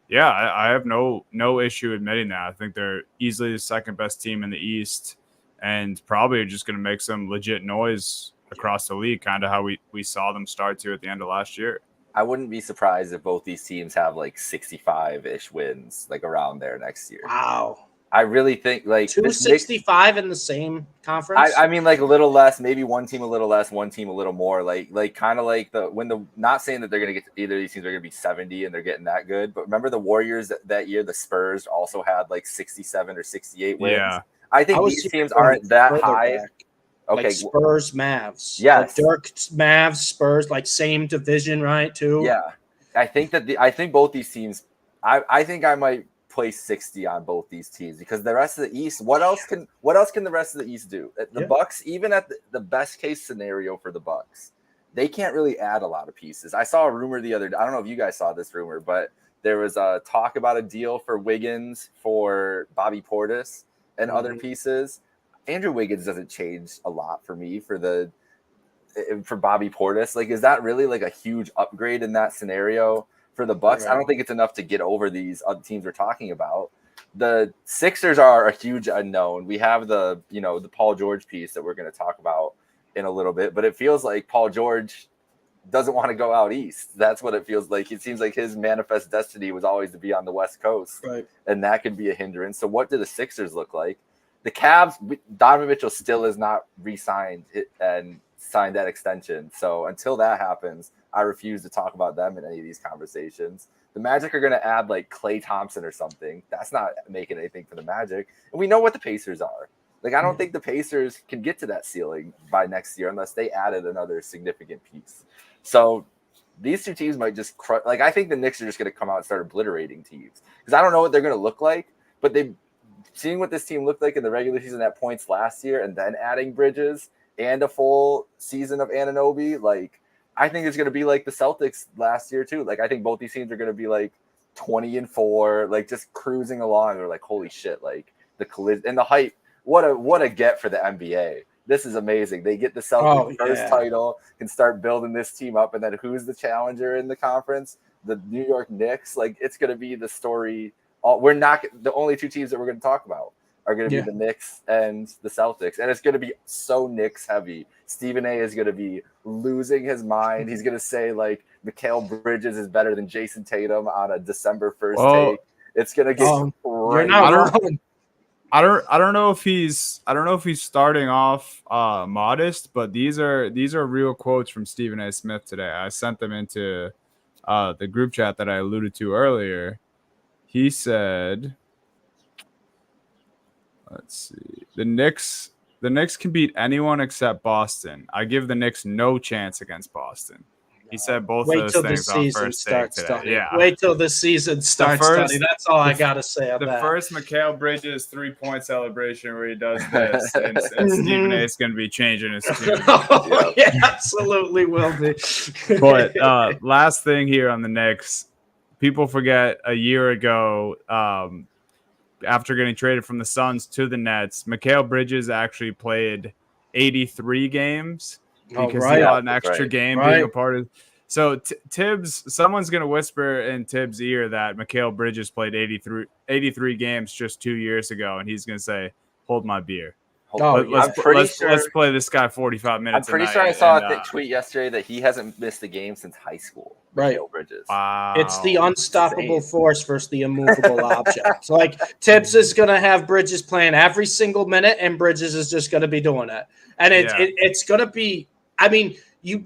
yeah, I have no issue admitting that. I think they're easily the second best team in the East, and probably just going to make some legit noise across the league, kind of how we saw them start to at the end of last year. I wouldn't be surprised if both these teams have like 65-ish wins, like around there next year. Wow. I really think like 265 in the same conference. I mean, like a little less, maybe one team a little less, one team a little more. Like kind of like not saying that they're gonna get either of these teams are gonna be 70 and they're getting that good, but remember the Warriors that year, the Spurs also had like 67 or 68 wins. Yeah. I think these teams aren't that high. Back. Okay, like Spurs, Mavs. Yes. Like Dirk, Mavs, Spurs, like same division, right? Too. Yeah, I think both these teams. I think I might place 60 on both these teams because the rest of the East. What else can the rest of the East do? The Bucks, even at the best case scenario for the Bucks, they can't really add a lot of pieces. I saw a rumor the other day. I don't know if you guys saw this rumor, but there was a talk about a deal for Wiggins, for Bobby Portis, and other pieces. Andrew Wiggins doesn't change a lot for me for Bobby Portis. Like, is that really like a huge upgrade in that scenario for the Bucks? Right. I don't think it's enough to get over these other teams we're talking about. The Sixers are a huge unknown. We have the Paul George piece that we're going to talk about in a little bit, but it feels like Paul George doesn't want to go out east. That's what it feels like. It seems like his manifest destiny was always to be on the West Coast, right? And that could be a hindrance. So what do the Sixers look like? The Cavs, Donovan Mitchell still is not re-signed and signed that extension. So until that happens, I refuse to talk about them in any of these conversations. The Magic are going to add like Klay Thompson or something. That's not making anything for the Magic. And we know what the Pacers are. Like, I don't think the Pacers can get to that ceiling by next year unless they added another significant piece. So these two teams might just like, I think the Knicks are just going to come out and start obliterating teams because I don't know what they're going to look like, but seeing what this team looked like in the regular season at points last year and then adding Bridges and a full season of Anunoby, like, I think it's going to be like the Celtics last year too. Like, I think both these teams are going to be like 20-4, like just cruising along. They're like, holy shit, like the collision and the hype. What a get for the NBA. This is amazing. They get the Celtics first title, can start building this team up. And then who's the challenger in the conference? The New York Knicks. Like, it's going to be the story. We're not the only two teams that we're going to talk about are going to be the Knicks and the Celtics, and it's going to be so Knicks heavy. Stephen A is going to be losing his mind. He's going to say like Mikal Bridges is better than Jason Tatum on a December 1st take. It's going to get you're not wrong. I don't know if he's starting off modest, but these are real quotes from Stephen A. Smith today. I sent them into the group chat that I alluded to earlier. He said, let's see, the Knicks can beat anyone except Boston. I give the Knicks no chance against Boston. He said both Wait those till the things on season first take starts, today. Donnie. Yeah. Wait till the season starts, Donnie. That's all I got to say on The that. first Mikal Bridges 3-point celebration where he does this, and Stephen A is going to be changing his tune. Yeah, absolutely will be. But last thing here on the Knicks, people forget a year ago, after getting traded from the Suns to the Nets, Mikal Bridges actually played 83 games because he got an extra game being a part of. So Tibbs, someone's going to whisper in Tibbs' ear that Mikal Bridges played 83 games just 2 years ago, and he's going to say, "Hold my beer." Let's play this guy 45 minutes. I'm pretty sure I saw a tweet yesterday that he hasn't missed a game since high school. Right, Mikal Bridges. Wow, it's the unstoppable force versus the immovable object. So like Tibbs is going to have Bridges playing every single minute, and Bridges is just going to be doing it, and it's going to be. I mean, you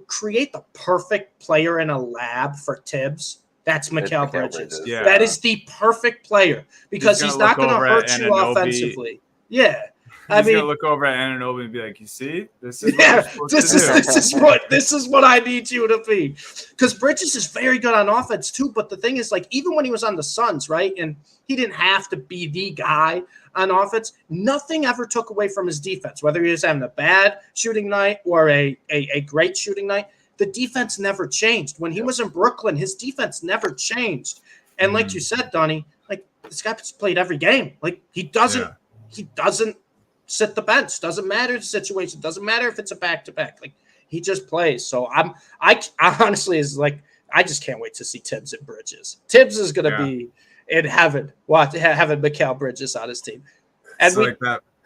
create the perfect player in a lab for Tibbs. That's Mikal Bridges. Yeah. That is the perfect player because he's not going to hurt you offensively. Yeah. He's gonna look over at Anunoby and be like, "You see, this is this is what I need you to be." Because Bridges is very good on offense too. But the thing is, like, even when he was on the Suns, right, and he didn't have to be the guy on offense, nothing ever took away from his defense. Whether he was having a bad shooting night or a great shooting night, the defense never changed. When he was in Brooklyn, his defense never changed. And like you said, Donnie, like this guy's played every game. Like he doesn't sit the bench. Doesn't matter the situation. Doesn't matter if it's a back-to-back. Like he just plays. So I honestly is like I just can't wait to see Tibbs and Bridges. Tibbs is going to be in heaven. Having Mikal Bridges on his team. And it's like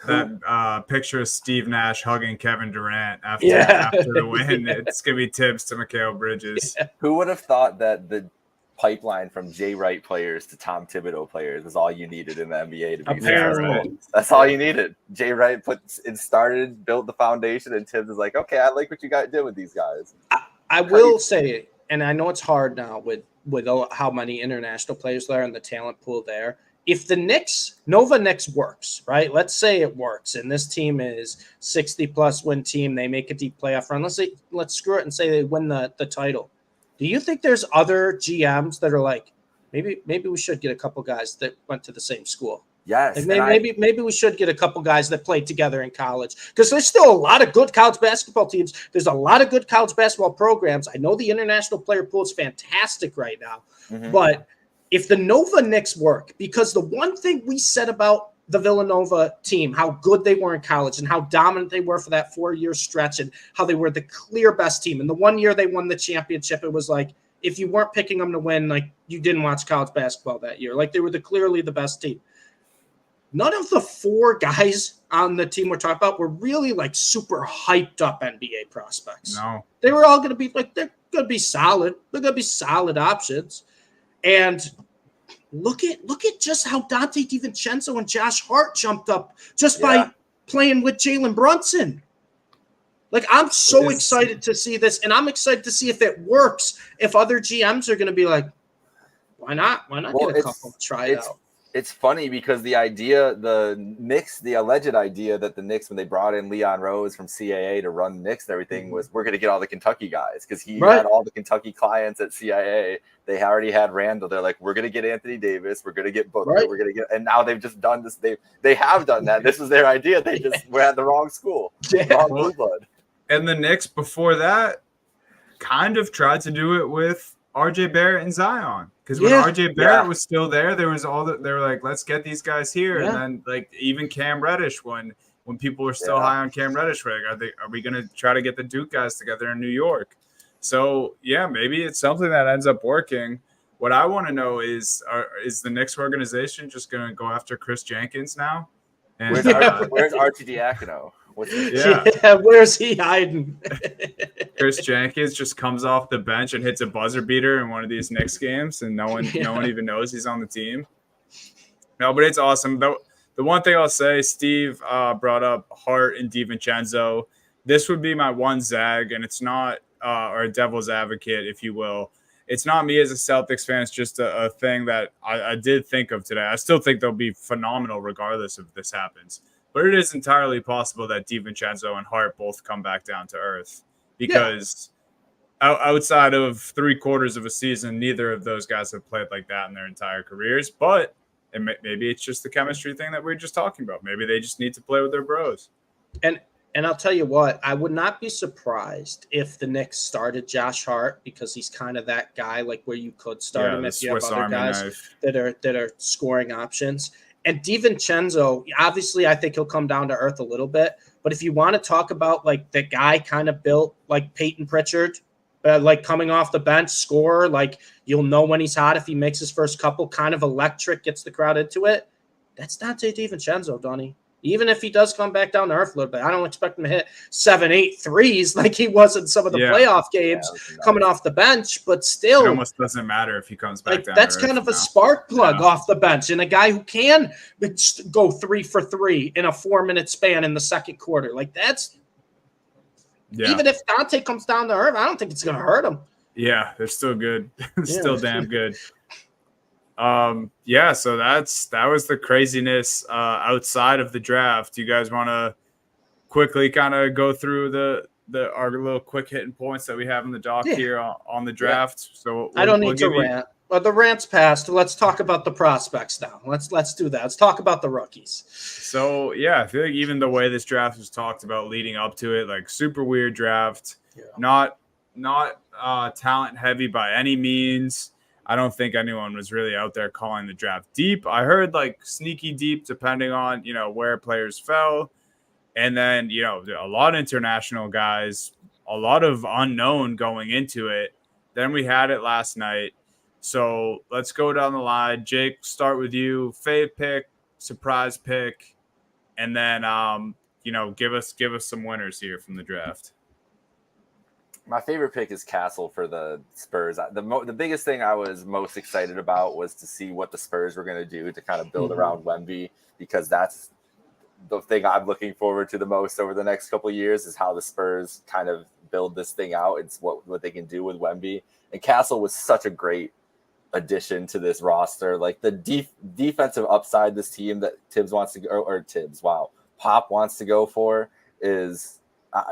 that picture of Steve Nash hugging Kevin Durant after the win. It's going to be Tibbs to Mikal Bridges. Yeah. Who would have thought that the pipeline from Jay Wright players to Tom Thibodeau players is all you needed in the NBA to be successful? That's all you needed. Jay Wright built the foundation, and Tibbs is like, okay, I like what you got to do with these guys. I will say, and I know it's hard now with how many international players there and the talent pool there. If the Nova Knicks works, right? Let's say it works, and this team is 60-plus win team. They make a deep playoff run. Let's screw it and say they win the title. Do you think there's other GMs that are like, maybe we should get a couple guys that went to the same school? Yes. Like maybe we should get a couple guys that played together in college because there's still a lot of good college basketball teams. There's a lot of good college basketball programs. I know the international player pool is fantastic right now, but if the Nova Knicks work, because the one thing we said about the Villanova team, how good they were in college and how dominant they were for that 4-year stretch and how they were the clear best team. And the 1 year they won the championship, it was like, if you weren't picking them to win, like you didn't watch college basketball that year. Like they were clearly the best team. None of the 4 guys on the team we're talking about were really like super hyped up NBA prospects. No. They were all going to be like, they're going to be solid. They're going to be solid options. And look at just how Dante DiVincenzo and Josh Hart jumped up just by playing with Jalen Brunson. Like, I'm so excited to see this, and I'm excited to see if it works, if other GMs are going to be like, why not get a couple try it out? It's funny because the alleged idea that the Knicks, when they brought in Leon Rose from CAA to run Knicks and everything, was we're going to get all the Kentucky guys because he had all the Kentucky clients at CAA. They already had Randall. They're like, we're going to get Anthony Davis. We're going to get Booker. We're going to get, and now they've just done this. They have done that. This was their idea. They just were at the wrong school. Wrong blue blood. And the Knicks before that kind of tried to do it with RJ Barrett and Zion. Because when RJ Barrett was still there, there was they were like, let's get these guys here. And then like even Cam Reddish, when people were still high on Cam Reddish, like, are we gonna try to get the Duke guys together in New York? So maybe it's something that ends up working. What I want to know is the Knicks organization just gonna go after Chris Jenkins now? And where's RTDiacono? Where's he hiding? Chris Jenkins just comes off the bench and hits a buzzer beater in one of these Knicks games, and no one even knows he's on the team. No, but it's awesome. The one thing I'll say, Steve brought up Hart and DiVincenzo. This would be my one zag, and it's not or a devil's advocate, if you will. It's not me as a Celtics fan. It's just a thing that I did think of today. I still think they'll be phenomenal regardless if this happens. But it is entirely possible that DiVincenzo and Hart both come back down to earth because outside of 3/4 of a season, neither of those guys have played like that in their entire careers. But maybe it's just the chemistry thing that we were just talking about. Maybe they just need to play with their bros. And I'll tell you what, I would not be surprised if the Knicks started Josh Hart, because he's kind of that guy, like where you could start him if you have other guys that are scoring options. And DiVincenzo, obviously, I think he'll come down to earth a little bit. But if you want to talk about like the guy kind of built like Peyton Pritchard, like coming off the bench, scorer, like you'll know when he's hot if he makes his first couple, kind of electric, gets the crowd into it. That's Dante DiVincenzo, Donnie. Even if he does come back down to earth a little bit, I don't expect him to hit 7-8 threes like he was in some of the playoff games coming off the bench. But still, it almost doesn't matter if he comes back down. That's kind of a spark plug off the bench, and a guy who can go 3 for 3 in a 4-minute span in the second quarter. Like that's even if Dante comes down to earth, I don't think it's going to hurt him. Yeah, they're still good, still damn good. So that was the craziness outside of the draft. You guys want to quickly kind of go through our little quick hitting points that we have in the doc here on the draft? So I don't need to rant. Well, the rant's passed. Let's talk about the prospects now. Let's do that. Let's talk about the rookies. So I feel like even the way this draft was talked about leading up to it, like super weird draft, not talent heavy by any means. I don't think anyone was really out there calling the draft deep. I heard like sneaky deep, depending on, where players fell. And then, a lot of international guys, a lot of unknown going into it. Then we had it last night. So let's go down the line. Jake, start with you. Fave pick, surprise pick, and then, give us some winners here from the draft. My favorite pick is Castle for the Spurs. The biggest thing I was most excited about was to see what the Spurs were going to do to kind of build around Wemby, because that's the thing I'm looking forward to the most over the next couple of years, is how the Spurs kind of build this thing out. It's what they can do with Wemby. And Castle was such a great addition to this roster. Like the defensive upside this team that Pop wants to go for is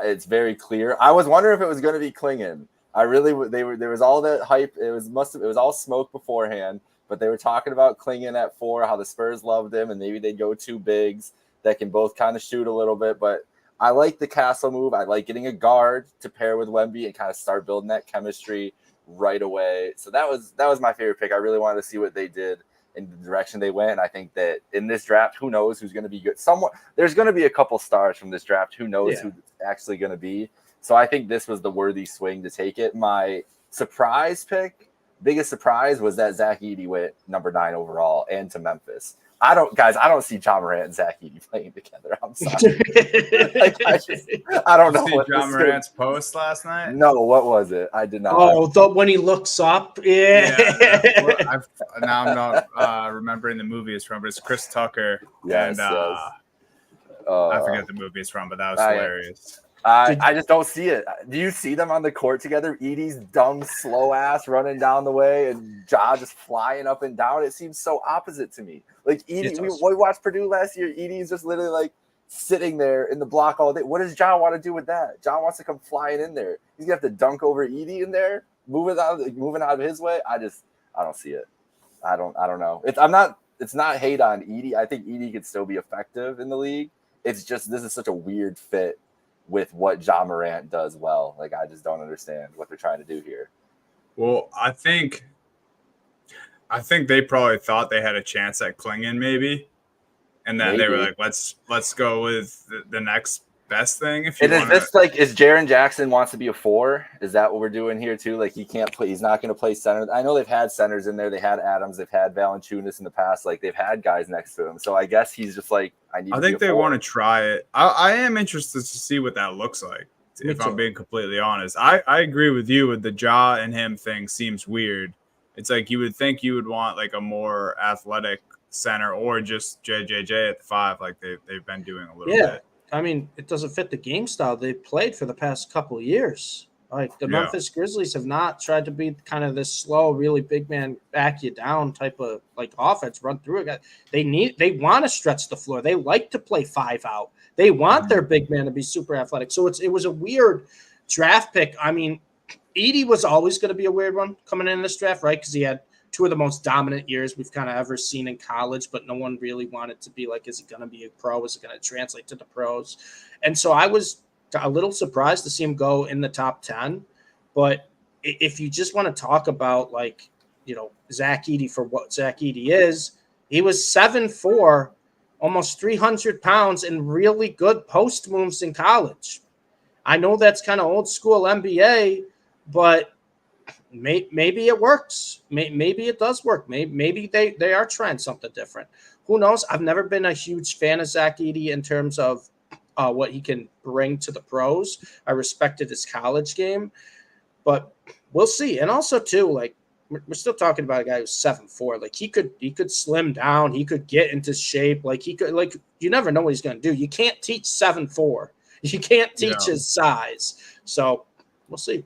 it's very clear. I was wondering if it was going to be Klingon. There was all that hype. It was all smoke beforehand, but they were talking about Klingon at 4, how the Spurs loved him, and maybe they'd go 2 bigs that can both kind of shoot a little bit. But I like the Castle move. I like getting a guard to pair with Wemby and kind of start building that chemistry right away. So that was my favorite pick. I really wanted to see what they did in the direction they went. And I think that in this draft, who knows who's going to be good? There's going to be a couple stars from this draft. Who knows who's actually going to be? So I think this was the worthy swing to take it. My surprise pick, biggest surprise, was that Zach Edey went number 9 overall and to Memphis. I don't see John Morant and Zach Edey playing together. I'm sorry. I don't know. Did you see John Morant's post last night? No, what was it? I did not. Oh, when he looks up. Now I'm not remembering the movie it's from, but it's Chris Tucker. Yes, I forget the movie it's from, but that was hilarious. I just don't see it. Do you see them on the court together? Edie's dumb, slow ass running down the way, and Ja just flying up and down. It seems so opposite to me. Like Edie, we watched Purdue last year. Edie's just literally like sitting there in the block all day. What does Ja want to do with that? Ja wants to come flying in there. He's gonna have to dunk over Edie in there, moving out of his way. I don't see it. I don't know. It's not hate on Edie. I think Edie could still be effective in the league. It's just this is such a weird fit with what Ja Morant does well. Like, I just don't understand what they're trying to do here. Well, I think they probably thought they had a chance at Klingon maybe. And then they were like, let's go with the next best thing. Is Jaren Jackson wants to be a 4? Is that what we're doing here too? Like, he can't play. He's not going to play center. I know they've had centers in there. They had Adams. They've had Valanciunas in the past. Like, they've had guys next to him. So I guess he's just like, I think they want to try it. I am interested to see what that looks like. If I'm being completely honest, I agree with you with the Ja and him thing. Seems weird. It's like you would think you would want like a more athletic center or just JJJ at the 5, like they've been doing a little bit. I mean, it doesn't fit the game style they've played for the past couple of years. Like the Memphis Grizzlies have not tried to be kind of this slow, really big man, back you down type of like offense, run through it. They want to stretch the floor. They like to play 5 out. They want their big man to be super athletic. So it was a weird draft pick. I mean, Edey was always going to be a weird one coming in this draft, right? Because he had two of the most dominant years we've kind of ever seen in college, but no one really wanted to be like, is he going to be a pro? Is it going to translate to the pros? And so I was a little surprised to see him go in the top 10. But if you just want to talk about, like, Zach Edey for what Zach Edey is, he was 7'4", almost 300 pounds, and really good post moves in college. I know that's kind of old school NBA, but maybe it works. Maybe it does work. Maybe they are trying something different. Who knows? I've never been a huge fan of Zach Edey in terms of what he can bring to the pros. I respected his college game, but we'll see. And also, too, like, we're still talking about a guy who's 7'4". Like, he could slim down. He could get into shape. Like, you never know what he's going to do. You can't teach 7'4". You can't teach his size. So we'll see.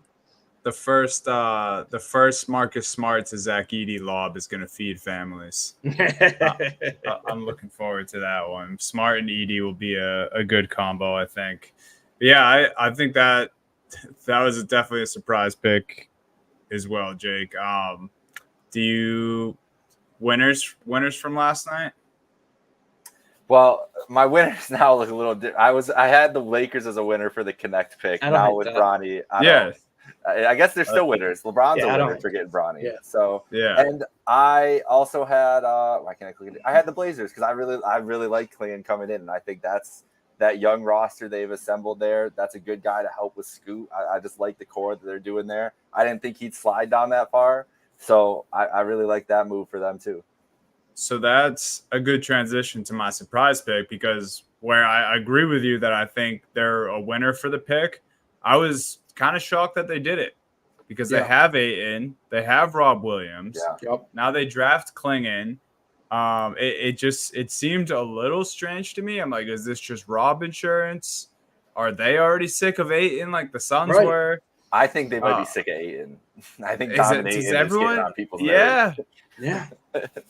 The first Marcus Smart to Zach Edey lob is going to feed families. I'm looking forward to that one. Smart and Edey will be a good combo, I think. But yeah, I think that was definitely a surprise pick as well, Jake. Do you winners from last night? Well, my winners now look a little different. I had the Lakers as a winner for the Connect pick. Now with Bronny, I guess they're still winners. LeBron's a winner for getting Bronny. Yeah. So and I also had why can't I click it? I had the Blazers because I really like Clingan coming in, and I think that's that young roster they've assembled there. That's a good guy to help with Scoot. I just like the core that they're doing there. I didn't think he'd slide down that far, so I really like that move for them too. So that's a good transition to my surprise pick, because where I agree with you that I think they're a winner for the pick, I was kind of shocked that they did it because they have Ayton, they have Rob Williams. Yeah. Yep. Now they draft Clingan. It seemed a little strange to me. I'm like, is this just Rob insurance? Are they already sick of Ayton like the Suns were? I think they might be sick of Ayton. I think dominating is getting on people's nerves. Yeah.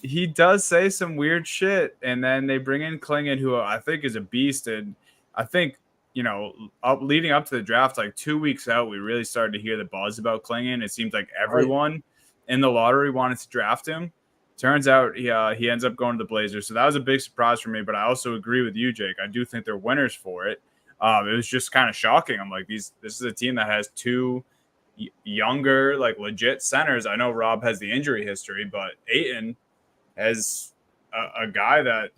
He does say some weird shit, and then they bring in Clingan, who I think is a beast. And I think, leading up to the draft, like 2 weeks out, we really started to hear the buzz about Clingan. It seems like everyone in the lottery wanted to draft him. Turns out he ends up going to the Blazers. So that was a big surprise for me, but I also agree with you, Jake. I do think they're winners for it. It was just kind of shocking. I'm like, this is a team that has two younger, like, legit centers. I know Rob has the injury history, but Ayton has a guy that,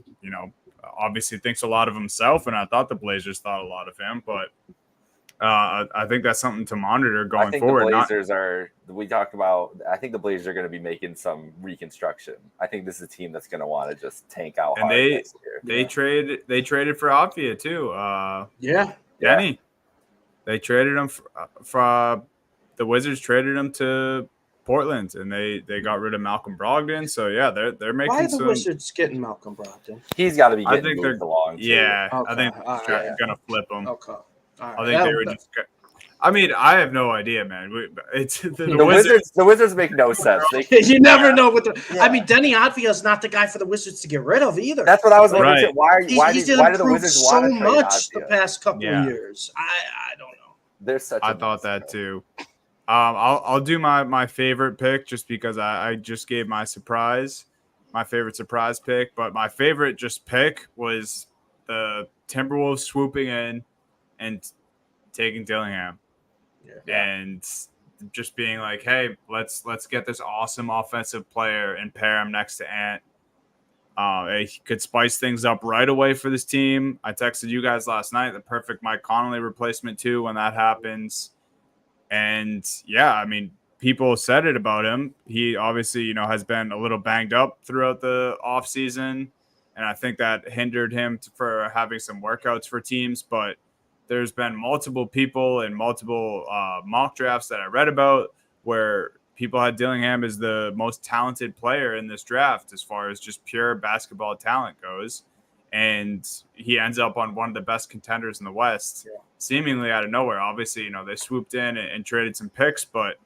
obviously thinks a lot of himself, and I thought the Blazers thought a lot of him, but I think that's something to monitor going forward. The Blazers I think the Blazers are going to be making some reconstruction. I think this is a team that's going to want to just tank out hard next year. They traded for Avdia too. Denny. They traded him for the Wizards traded him to Portland, and they got rid of Malcolm Brogdon. So they're making. Why are the Wizards getting Malcolm Brogdon? He's got to be getting moved along. Too. Yeah, okay. I think they're gonna flip him. Okay. All right. I think they were just. I mean, I have no idea, man. It's the Wizards. The Wizards make no sense. You never know what the. Yeah. I mean, Denny Avdia is not the guy for the Wizards to get rid of either. That's what I was wondering. Right. Why do the Wizards want to trade so much Avdia? the past couple of years? I don't know. I thought that too. I'll do my favorite pick just because I just gave my favorite surprise pick, but my favorite pick was the Timberwolves swooping in and taking Dillingham. And just being like, hey, let's get this awesome offensive player and pair him next to Ant. He could spice things up right away for this team. I texted you guys last night, the perfect Mike Conley replacement too when that happens. And I mean, people said it about him. He obviously, has been a little banged up throughout the offseason, and I think that hindered him for having some workouts for teams. But there's been multiple people and multiple mock drafts that I read about where people had Dillingham as the most talented player in this draft as far as just pure basketball talent goes. And he ends up on one of the best contenders in the West, seemingly out of nowhere. Obviously, they swooped in and traded some picks, but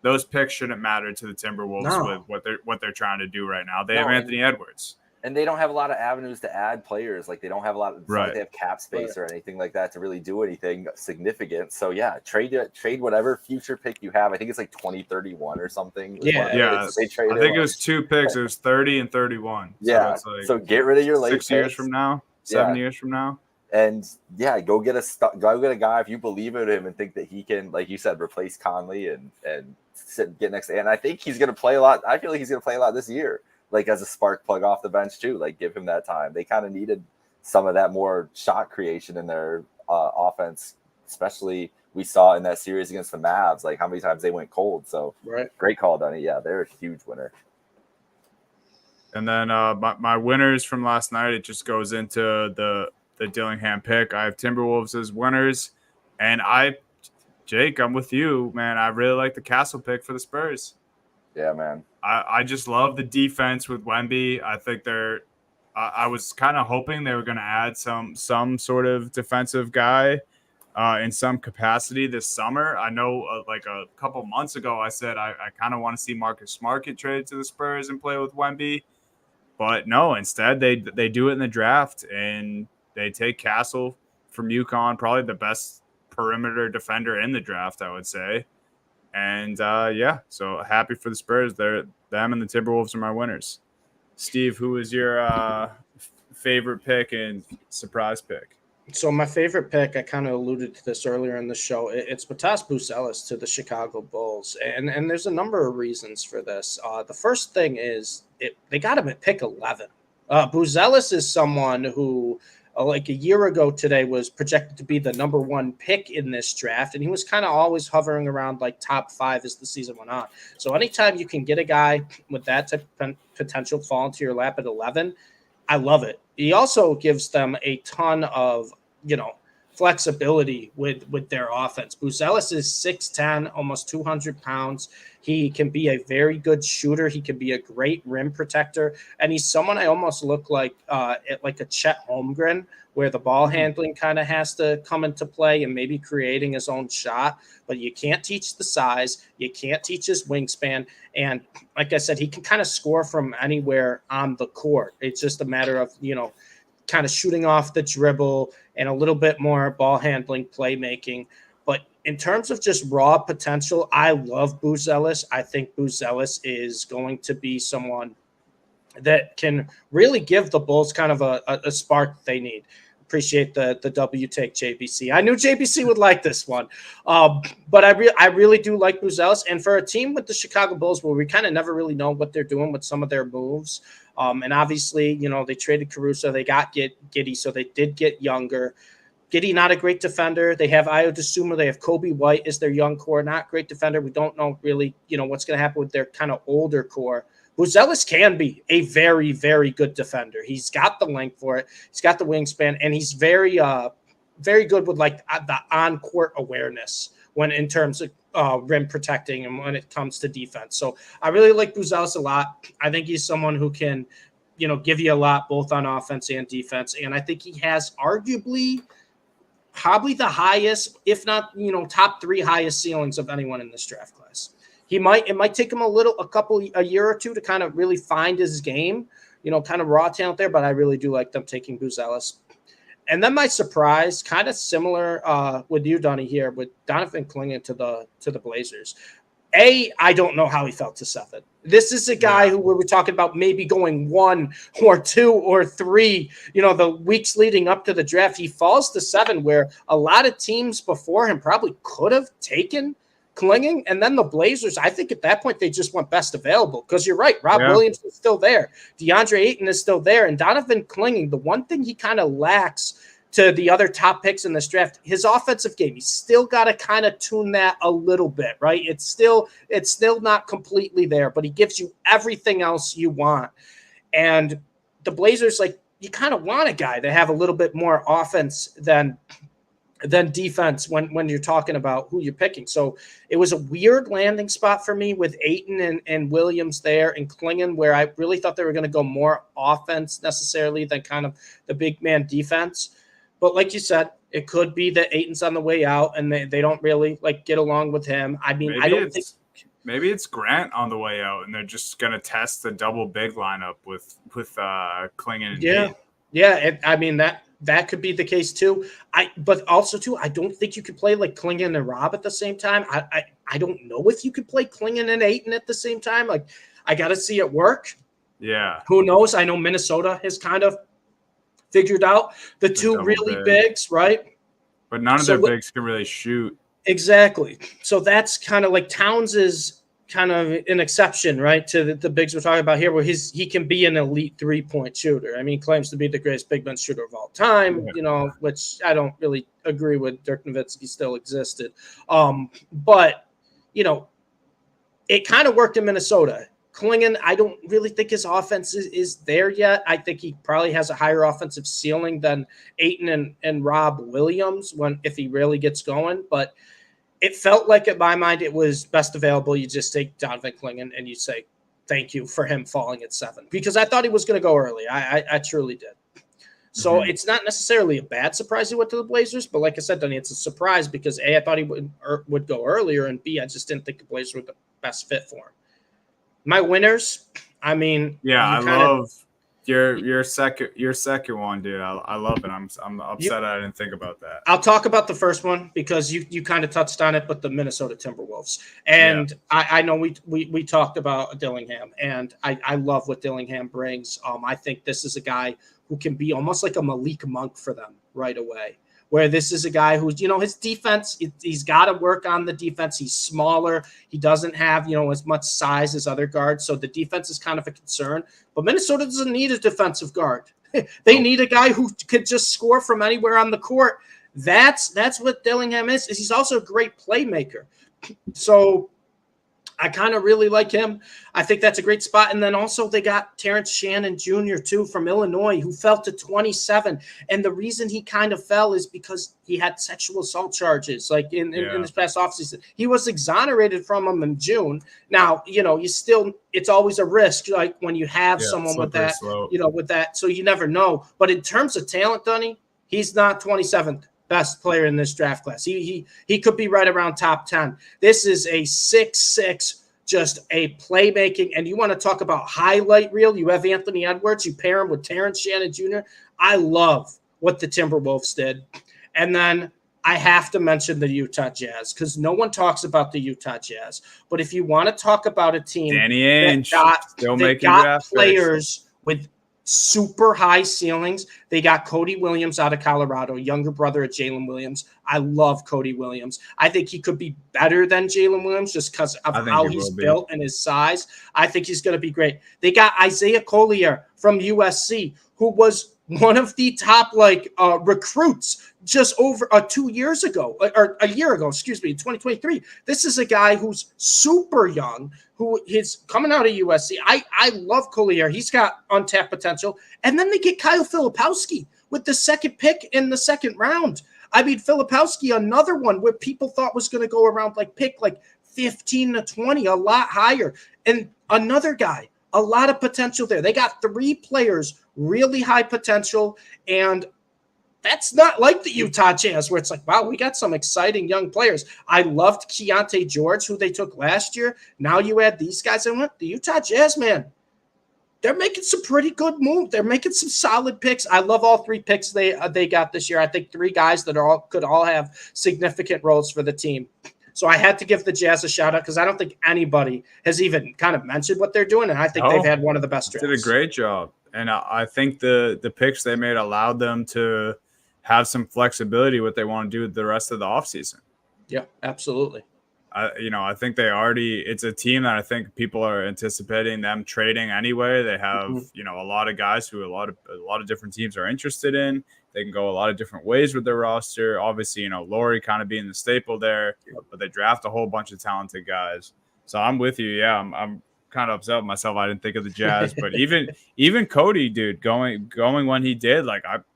those picks shouldn't matter to the Timberwolves with what they're trying to do right now. They have Anthony Edwards. And they don't have a lot of avenues to add players. Like they don't have a lot of, Right. like they have cap space or anything like that to really do anything significant. So yeah, trade whatever future pick you have. I think it's like 2031 or something. Yeah. They traded. I think it was 2 picks. It was 30 and 31. Yeah. So, it's so get rid of your late 6 years from now, 7 years from now. And yeah, go get a guy if you believe in him and think that he can, like you said, replace Conley and get next to. And I think he's going to play a lot. I feel like he's going to play a lot this year, like as a spark plug off the bench too. Like give him that time. They kind of needed some of that more shot creation in their offense, especially we saw in that series against the Mavs. Like how many times they went cold. So great call, Dunny. Yeah, they're a huge winner. And then my winners from last night, it just goes into the Dillingham pick. I have Timberwolves as winners, and Jake, I'm with you, man. I really like the Castle pick for the Spurs. Yeah, man. I just love the defense with Wemby. I think I was kind of hoping they were going to add some sort of defensive guy in some capacity this summer. I know like a couple months ago I said I kind of want to see Marcus Smart get traded to the Spurs and play with Wemby. But no, instead they do it in the draft, and they take Castle from UConn, probably the best perimeter defender in the draft, I would say. And so happy for the Spurs. Them and the Timberwolves are my winners. Steve, who is your favorite pick and surprise pick? So my favorite pick, I kind of alluded to this earlier in the show. It's Matas Buzelis to the Chicago Bulls, and there's a number of reasons for this. The first thing is they got him at pick 11. Buzelis is someone who, like a year ago today, was projected to be the number 1 pick in this draft, and he was kind of always hovering around like top 5 as the season went on. So anytime you can get a guy with that type of potential fall into your lap at 11, I love it. He also gives them a ton of, flexibility with their offense. Buzelis is 6'10", almost 200 pounds. He can be a very good shooter. He can be a great rim protector. And he's someone I almost look like a Chet Holmgren, where the ball handling kind of has to come into play and maybe creating his own shot. But you can't teach the size. You can't teach his wingspan. And like I said, he can kind of score from anywhere on the court. It's just a matter of, kind of shooting off the dribble and a little bit more ball handling, playmaking. But in terms of just raw potential, I love Buzelis. I think Buzelis is going to be someone that can really give the Bulls kind of a spark they need. Appreciate the W take, JBC. I knew JBC would like this one. But I really do like Buzelis. And for a team with the Chicago Bulls where we kind of never really know what they're doing with some of their moves, and obviously, they traded Caruso. They got Giddey, so they did get younger. Giddey, not a great defender. They have Ayo Dosunmu. They have Kobe White as their young core. Not great defender. We don't know really, what's going to happen with their kind of older core. Buzelis can be a very, very good defender. He's got the length for it. He's got the wingspan, and he's very, very good with like the on-court awareness when in terms of rim protecting and when it comes to defense. So I really like Buzelis a lot. I think he's someone who can, give you a lot both on offense and defense. And I think he has arguably probably the highest, if not, top 3 highest ceilings of anyone in this draft class. It might take him a year or two to kind of really find his game, kind of raw talent there, but I really do like them taking Buzelis. And then my surprise, kind of similar with you, Donnie, here with Donovan Clingan to the Blazers. I don't know how he felt to 7. This is a guy who we were talking about maybe going 1 or 2 or 3, the weeks leading up to the draft. He falls to 7, where a lot of teams before him probably could have taken Clingan. And then the Blazers, I think at that point, they just went best available, because you're right. Rob Williams is still there. DeAndre Ayton is still there. And Donovan Clingan, the one thing he kind of lacks to the other top picks in this draft, his offensive game. He's still got to kind of tune that a little bit, right? It's still not completely there, but he gives you everything else you want. And the Blazers, like, you kind of want a guy to have a little bit more offense than defense when you're talking about who you're picking. So it was a weird landing spot for me with Ayton and Williams there and Clingan, where I really thought they were going to go more offense necessarily than kind of the big man defense. But like you said, it could be that Ayton's on the way out and they don't really like get along with him. I mean, Maybe it's Grant on the way out, and they're just gonna test the double big lineup with Klingon and Nate. Yeah. I mean that could be the case too. But also too, I don't think you could play like Klingon and Rob at the same time. I don't know if you could play Klingon and Aiton at the same time. Like, I got to see it work. Yeah. Who knows? I know Minnesota has kind of figured out the two really bigs, right? But none of their bigs can really shoot. Exactly. So that's kind of like Towns is kind of an exception, right, to the bigs we're talking about here, where he can be an elite 3-point shooter. I mean, claims to be the greatest big man shooter of all time, which I don't really agree with. Dirk Nowitzki still existed. But, it kind of worked in Minnesota. Klingon, I don't really think his offense is there yet. I think he probably has a higher offensive ceiling than Ayton and Rob Williams if he really gets going. But it felt like, in my mind, it was best available. You just take Donovan Klingon and you say thank you for him falling at 7, because I thought he was going to go early. I truly did. So it's not necessarily a bad surprise he went to the Blazers, but like I said, Dunny, it's a surprise because A, I thought he would go earlier, and B, I just didn't think the Blazers were the best fit for him. My winners, I mean, I love your second one, dude. I love it. I'm upset I didn't think about that. I'll talk about the first one because you kind of touched on it, but the Minnesota Timberwolves. And I know we talked about Dillingham, and I love what Dillingham brings. I think this is a guy who can be almost like a Malik Monk for them right away. Where this is a guy who's, his defense, he's got to work on the defense. He's smaller. He doesn't have, as much size as other guards. So the defense is kind of a concern. But Minnesota doesn't need a defensive guard. They need a guy who could just score from anywhere on the court. That's what Dillingham is. He's also a great playmaker. So I kind of really like him. I think that's a great spot. And then also they got Terrence Shannon Jr. too from Illinois, who fell to 27. And the reason he kind of fell is because he had sexual assault charges like in this past offseason. He was exonerated from them in June. Now, it's always a risk, like when you have someone with that, with that. So you never know. But in terms of talent, Dunny, he's not 27th. Best player in this draft class. He could be right around top 10. This is a 6'6", just a playmaking. And you want to talk about highlight reel? You have Anthony Edwards. You pair him with Terrence Shannon Jr. I love what the Timberwolves did. And then I have to mention the Utah Jazz because no one talks about the Utah Jazz. But if you want to talk about a team Danny Ainge that got players with super high ceilings. They got Cody Williams out of Colorado, younger brother of Jalen Williams. I love Cody Williams. I think he could be better than Jalen Williams just because of how he's built and his size. I think he's going to be great. They got Isaiah Collier from USC, who was one of the top recruits just over 2 years ago, or a year ago, 2023. This is a guy who's super young, who is coming out of USC. I love Collier. He's got untapped potential. And then they get Kyle Filipowski with the second pick in the second round. I mean, Filipowski, another one where people thought was going to go around pick 15 to 20, a lot higher. And another guy, a lot of potential there. They got 3 players, really high potential, and that's not like the Utah Jazz where it's like, wow, we got some exciting young players. I loved Keontae George, who they took last year. Now you add these guys. And the Utah Jazz, man, they're making some pretty good moves. They're making some solid picks. I love all 3 picks they got this year. I think 3 guys that could all have significant roles for the team. So I had to give the Jazz a shout out because I don't think anybody has even kind of mentioned what they're doing. And I think they've had one of the best drafts. Did a great job. And I think the picks they made allowed them to have some flexibility what they want to do with the rest of the offseason. Yeah, absolutely. I think it's a team that I think people are anticipating them trading anyway. They have, a lot of guys who a lot of different teams are interested in. They can go a lot of different ways with their roster. Obviously, Laurie kind of being the staple there, but they draft a whole bunch of talented guys. So I'm with you. Yeah, I'm kind of upset with myself. I didn't think of the Jazz, but even Cody, dude, going when he did,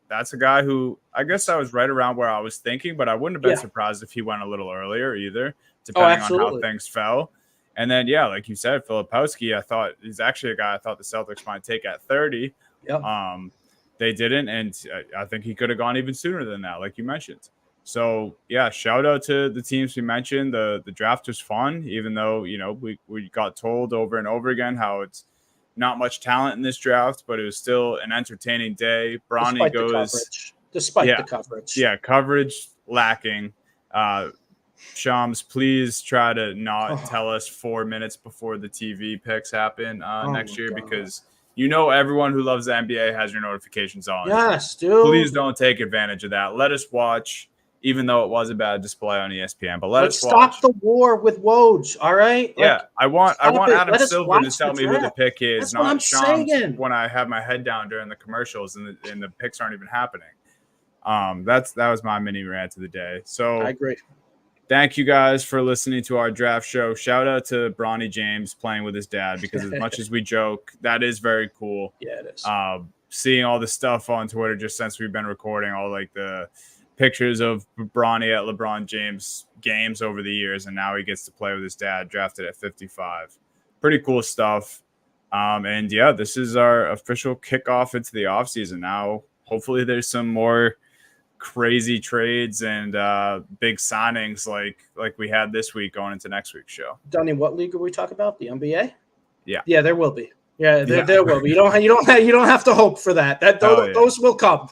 that's a guy who I guess I was right around where I was thinking, but I wouldn't have been surprised if he went a little earlier either, depending on how things fell. And then, like you said, Filipowski, I thought he's actually a guy I thought the Celtics might take at 30. Yep. They didn't, and I think he could have gone even sooner than that, like you mentioned. So yeah, shout out to the teams we mentioned. The draft was fun, even though we got told over and over again how it's not much talent in this draft, but it was still an entertaining day. Bronny Despite the coverage. Yeah, coverage lacking. Shams, please try to not tell us 4 minutes before the TV picks happen next year, because everyone who loves the NBA has your notifications on. Yes, dude. Please don't take advantage of that. Let us watch, even though it was a bad display on ESPN. But let us watch. Stop the war with Woj, all right? Yeah, I want Adam Silver to tell me who the pick is, That's not what I'm Shams saying. when I have my head down during the commercials and the picks aren't even happening. That was my mini rant of the day. So I agree. Thank you guys for listening to our draft show. Shout out to Bronny James playing with his dad, because as much as we joke, that is very cool. Yeah, it is. Seeing all the stuff on Twitter just since we've been recording, all like the pictures of Bronny at LeBron James games over the years, and now he gets to play with his dad, drafted at 55. Pretty cool stuff. And yeah, this is our official kickoff into the offseason. Now, hopefully there's some more crazy trades and big signings like we had this week going into next week's show. Donnie, what league are we talking about? The NBA? Yeah, there will be. There will be. You don't have to hope for that. Those will come.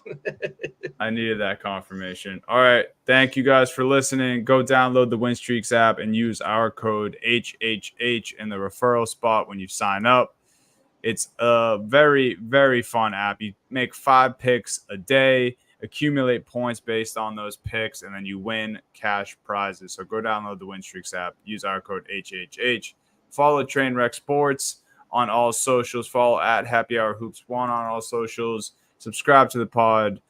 I needed that confirmation. All right, thank you guys for listening. Go download the WinStreaks app and use our code HHH in the referral spot when you sign up. It's a very, very fun app. You make 5 picks a day, accumulate points based on those picks, and then you win cash prizes. So go download the WinStreaks app, use our code HHH. Follow Trainwreck Sports on all socials. Follow at Happy Hour Hoops 1 on all socials. Subscribe to the pod.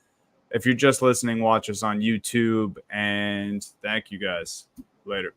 If you're just listening, watch us on YouTube. And thank you guys. Later.